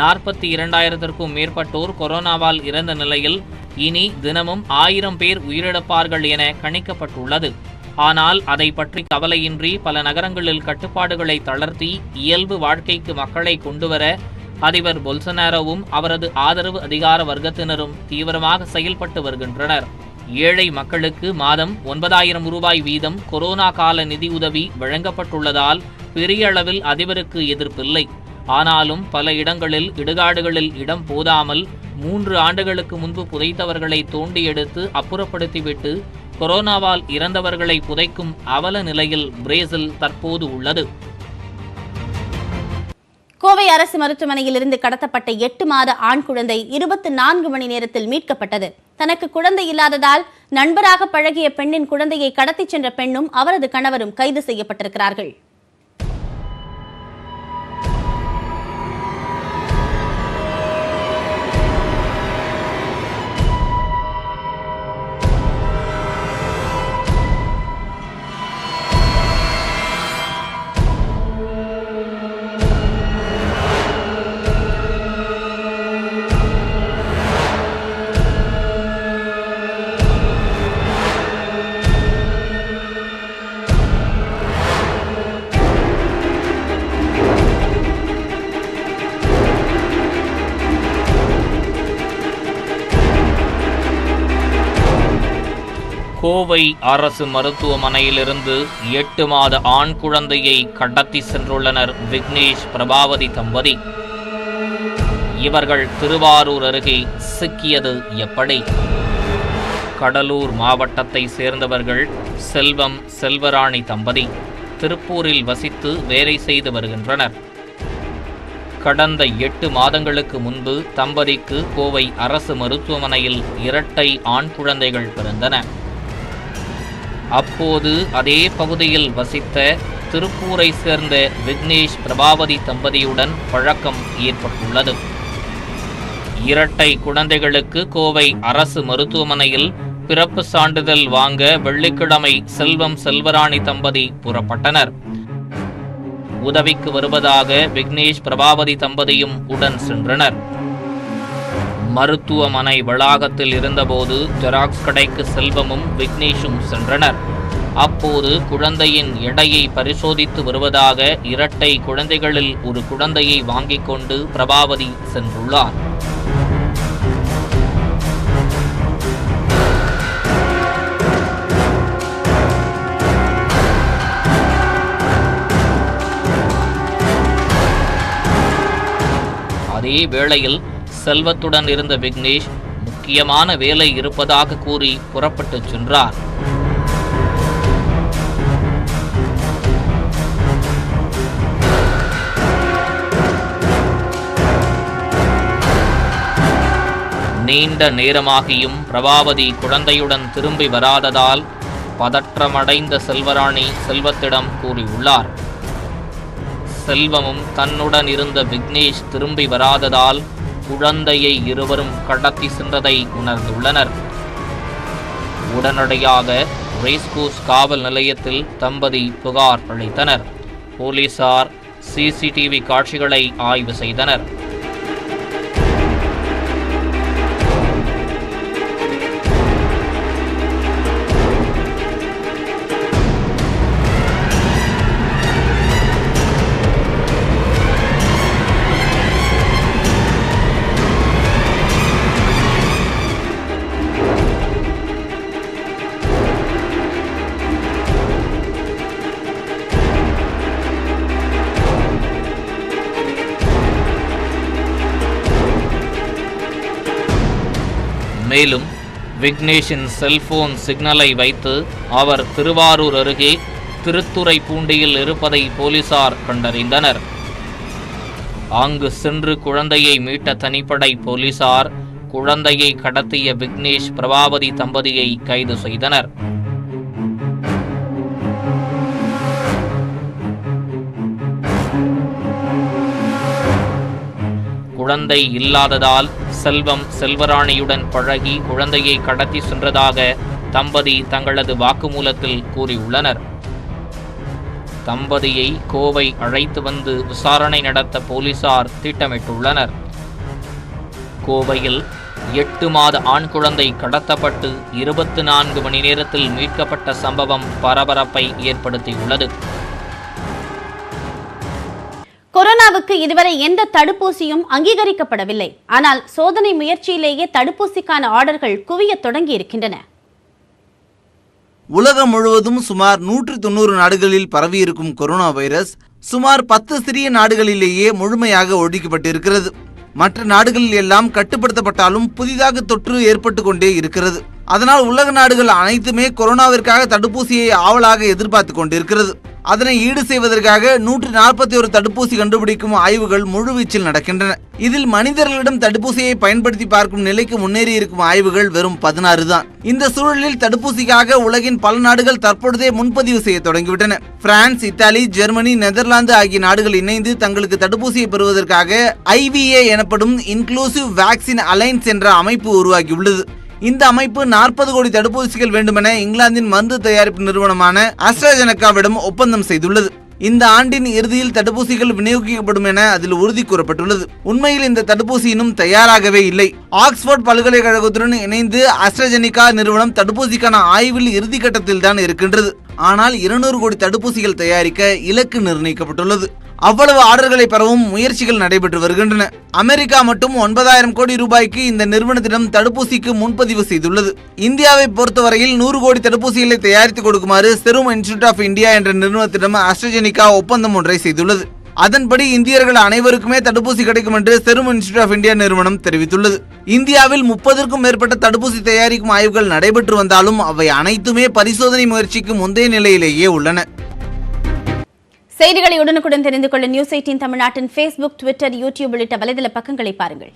42,000க்கும் மேற்பட்டோர் கொரோனாவால் இறந்த நிலையில் இனி தினமும் 1000 பேர் உயிரிழப்பார்கள் என கணிக்கப்பட்டுள்ளது. ஆனால் அதை பற்றி கவலையின்றி பல நகரங்களில் கட்டுப்பாடுகளை தளர்த்தி இயல்பு வாழ்க்கைக்கு மக்களை கொண்டுவர அதிபர் பொல்சனாரோவும் அவரது ஆதரவு அதிகார வர்க்கத்தினரும் தீவிரமாக செயல்பட்டு வருகின்றனர். ஏழை மக்களுக்கு மாதம் 9,000 ரூபாய் வீதம் கொரோனா கால நிதியுதவி வழங்கப்பட்டுள்ளதால் பெரிய அளவில் அதிபருக்கு எதிர்ப்பில்லை. ஆனாலும் பல இடங்களில் இடுகாடுகளில் இடம் போதாமல் 3 ஆண்டுகளுக்கு முன்பு புதைத்தவர்களை தோண்டி எடுத்து அப்புறப்படுத்திவிட்டு கொரோனாவால் இறந்தவர்களை புதைக்கும் அவல நிலையில் பிரேசில் தற்போது உள்ளது. கோவை அரசு மருத்துவமனையில் இருந்து கடத்தப்பட்ட 8 மாத ஆண் குழந்தை 24 மணி நேரத்தில் மீட்கப்பட்டது. தனக்கு குழந்தை இல்லாததால் நண்பராக பழகிய பெண்ணின் குழந்தையை கடத்திச் சென்ற பெண்ணும் அவரது கணவரும் கைது செய்யப்பட்டிருக்கிறார்கள். கோவை அரசு மருத்துவமனையிலிருந்து 8 மாத ஆண் குழந்தையை கடத்தி சென்றுள்ளனர் விக்னேஷ் பிரபாவதி தம்பதி. இவர்கள் திருவாரூர் அருகே சிக்கியது எப்படி? கடலூர் மாவட்டத்தை சேர்ந்தவர்கள் செல்வம் செல்வராணி தம்பதி திருப்பூரில் வசித்து வேலை செய்து வருகின்றனர். கடந்த 8 மாதங்களுக்கு முன்பு தம்பதிக்கு கோவை அரசு மருத்துவமனையில் இரட்டை ஆண் குழந்தைகள் பிறந்தன. அப்போது அதே பகுதியில் வசித்த திருப்பூரை சேர்ந்த விக்னேஷ் பிரபாவதி தம்பதியுடன் பழக்கம் ஏற்பட்டுள்ளது. இரட்டை குழந்தைகளுக்கு கோவை அரசு மருத்துவமனையில் பிறப்பு சான்றிதழ் வாங்க வெள்ளிக்கிழமை செல்வம் செல்வராணி தம்பதி புறப்பட்டனர். உதவிக்கு வருவதாக விக்னேஷ் பிரபாவதி தம்பதியும் உடன் சென்றனர். மருத்துவமனை வளாகத்தில் இருந்தபோது ஜெராக்ஸ் கடைக்கு செல்வமும் விக்னேஷும் சென்றனர். அப்போது குழந்தையின் எடையை பரிசோதித்து வருவதாக இரட்டை குழந்தைகளில் ஒரு குழந்தையை வாங்கிக் கொண்டு பிரபாவதி சென்றுள்ளார். அதே வேளையில் செல்வத்துடன் இருந்த விக்னேஷ் முக்கியமான வேலை இருப்பதாக கூறி புறப்பட்டுச் சென்றார். நீண்ட நேரமாகியும் பிரபாவதி குழந்தையுடன் திரும்பி வராததால் பதற்றமடைந்த செல்வராணி செல்வத்திடம் கூறியுள்ளார். செல்வமும் தன்னுடன் இருந்த விக்னேஷ் திரும்பி வராததால் குழந்தையை இருவரும் கடத்தி சென்றதை உணர்ந்துள்ளனர். உடனடியாக ரேஸ்கோர்ஸ் காவல் நிலையத்தில் தம்பதி புகார் அளித்தனர். போலீசார் சிசிடிவி காட்சிகளை ஆய்வு செய்தனர். மேலும் விக்னேஷின் செல்போன் சிக்னலை வைத்து அவர் திருவாரூர் அருகே திருத்துறைப்பூண்டியில் இருப்பதை போலீசார் கண்டறிந்தனர். அங்கு சென்று குழந்தையை மீட்ட தனிப்படை போலீசார் குழந்தையை கடத்திய விக்னேஷ் பிரபாவதி தம்பதியை கைது செய்தனர். குழந்தை இல்லாததால் செல்வம் செல்வராணியுடன் பழகி குழந்தையை கடத்தி சென்றதாக தம்பதி தங்களது வாக்குமூலத்தில் கூறியுள்ளனர். தம்பதியை கோவை அழைத்து வந்து விசாரணை நடத்த போலீசார் திட்டமிட்டுள்ளனர். கோவையில் 8 மாத ஆண் குழந்தை கடத்தப்பட்டு 24 மணி நேரத்தில் மீட்கப்பட்ட சம்பவம் பரபரப்பை ஏற்படுத்தியுள்ளது. கொரோனாவுக்கு இதுவரை எந்த தடுப்பூசியும் அங்கீகரிக்கப்படவில்லை. ஆனால் சோதனை முயற்சியிலேயே தடுப்பூசிக்கான ஆர்டர்கள் குவியத் தொடங்கி இருக்கின்றன. உலகம் முழுவதும் சுமார் 190 நாடுகளில் பரவியிருக்கும் கொரோனா வைரஸ் சுமார் 10 சிறிய நாடுகளிலேயே முழுமையாக ஒழிக்கப்பட்டிருக்கிறது. மற்ற நாடுகளில் எல்லாம் கட்டுப்படுத்தப்பட்டாலும் புதிதாக தொற்று ஏற்பட்டு கொண்டே இருக்கிறது. அதனால் உலக நாடுகள் அனைத்துமே கொரோனாவிற்காக தடுப்பூசியை ஆவலாக எதிர்பார்த்து கொண்டிருக்கிறது. அதனை ஈடு செய்வதற்காக 141 தடுப்பூசி கண்டுபிடிக்கும் ஆய்வுகள் முழுவீச்சில் நடக்கின்றன. இதில் மனிதர்களிடம் தடுப்பூசியை பயன்படுத்தி பார்க்கும் நிலைக்கு முன்னேறி இருக்கும் ஆய்வுகள் வெறும் 16 தான். இந்த சூழலில் தடுப்பூசிக்காக உலகின் பல நாடுகள் தற்பொழுதே முன்பதிவு செய்ய தொடங்கிவிட்டன. பிரான்ஸ், இத்தாலி, ஜெர்மனி, நெதர்லாந்து ஆகிய நாடுகள் இணைந்து தங்களுக்கு தடுப்பூசியை பெறுவதற்காக IVA எனப்படும் இன்க்ளூசிவ் வேக்சின் அலைன்ஸ் என்ற அமைப்பு உருவாகியுள்ளது. இந்த அமைப்பு 40 கோடி தடுப்பூசிகள் வேண்டுமென இங்கிலாந்தின் மருந்து தயாரிப்பு நிறுவனமான அஸ்ட்ராஜெனகாவிடம் ஒப்பந்தம் செய்துள்ளது. இந்த ஆண்டின் இறுதியில் தடுப்பூசிகள் விநியோகிக்கப்படும் என அதில் உறுதி கூறப்பட்டுள்ளது. உண்மையில் இந்த தடுப்பூசி இன்னும் தயாராகவே இல்லை. ஆக்ஸ்போர்ட் பல்கலைக்கழகத்துடன் இணைந்து அஸ்ட்ராஜெனிகா நிறுவனம் தடுப்பூசிக்கான ஆய்வில் இறுதிக்கட்டத்தில் தான் இருக்கின்றது. ஆனால் 200 கோடி தடுப்பூசிகள் தயாரிக்க இலக்கு நிர்ணயிக்கப்பட்டுள்ளது. அவ்வளவு ஆர்டர்களை பெறவும் முயற்சிகள் நடைபெற்று வருகின்றன. அமெரிக்கா மட்டும் 9,000 கோடி ரூபாய்க்கு இந்த நிறுவனத்திடம் தடுப்பூசிக்கு முன்பதிவு செய்துள்ளது. இந்தியாவை பொறுத்தவரையில் 100 கோடி தடுப்பூசிகளை தயாரித்து கொடுக்குமாறு செரும் இன்ஸ்டிடியூட் ஆஃப் இந்தியா என்ற நிறுவனத்திடம் அஸ்ட்ராஜெனிகா ஒப்பந்தம் ஒன்றை செய்துள்ளது. அதன்படி இந்தியர்கள் அனைவருக்குமே தடுப்பூசி கிடைக்கும் என்று செரும் இன்ஸ்டிடியூட் ஆஃப் இந்தியா நிறுவனம் தெரிவித்துள்ளது. இந்தியாவில் 30க்கும் மேற்பட்ட தடுப்பூசி தயாரிக்கும் ஆய்வுகள் நடைபெற்று வந்தாலும் அவை அனைத்துமே பரிசோதனை முயற்சிக்கு முந்தைய நிலையிலேயே உள்ளன. செய்திகளை உடனுக்குடன் தெரிந்து கொள்ள நியூஸ் 18 தமிழ்நாட்டின் Facebook, Twitter, YouTube உள்ளிட்ட வலைதள பக்கங்களை பாருங்கள்.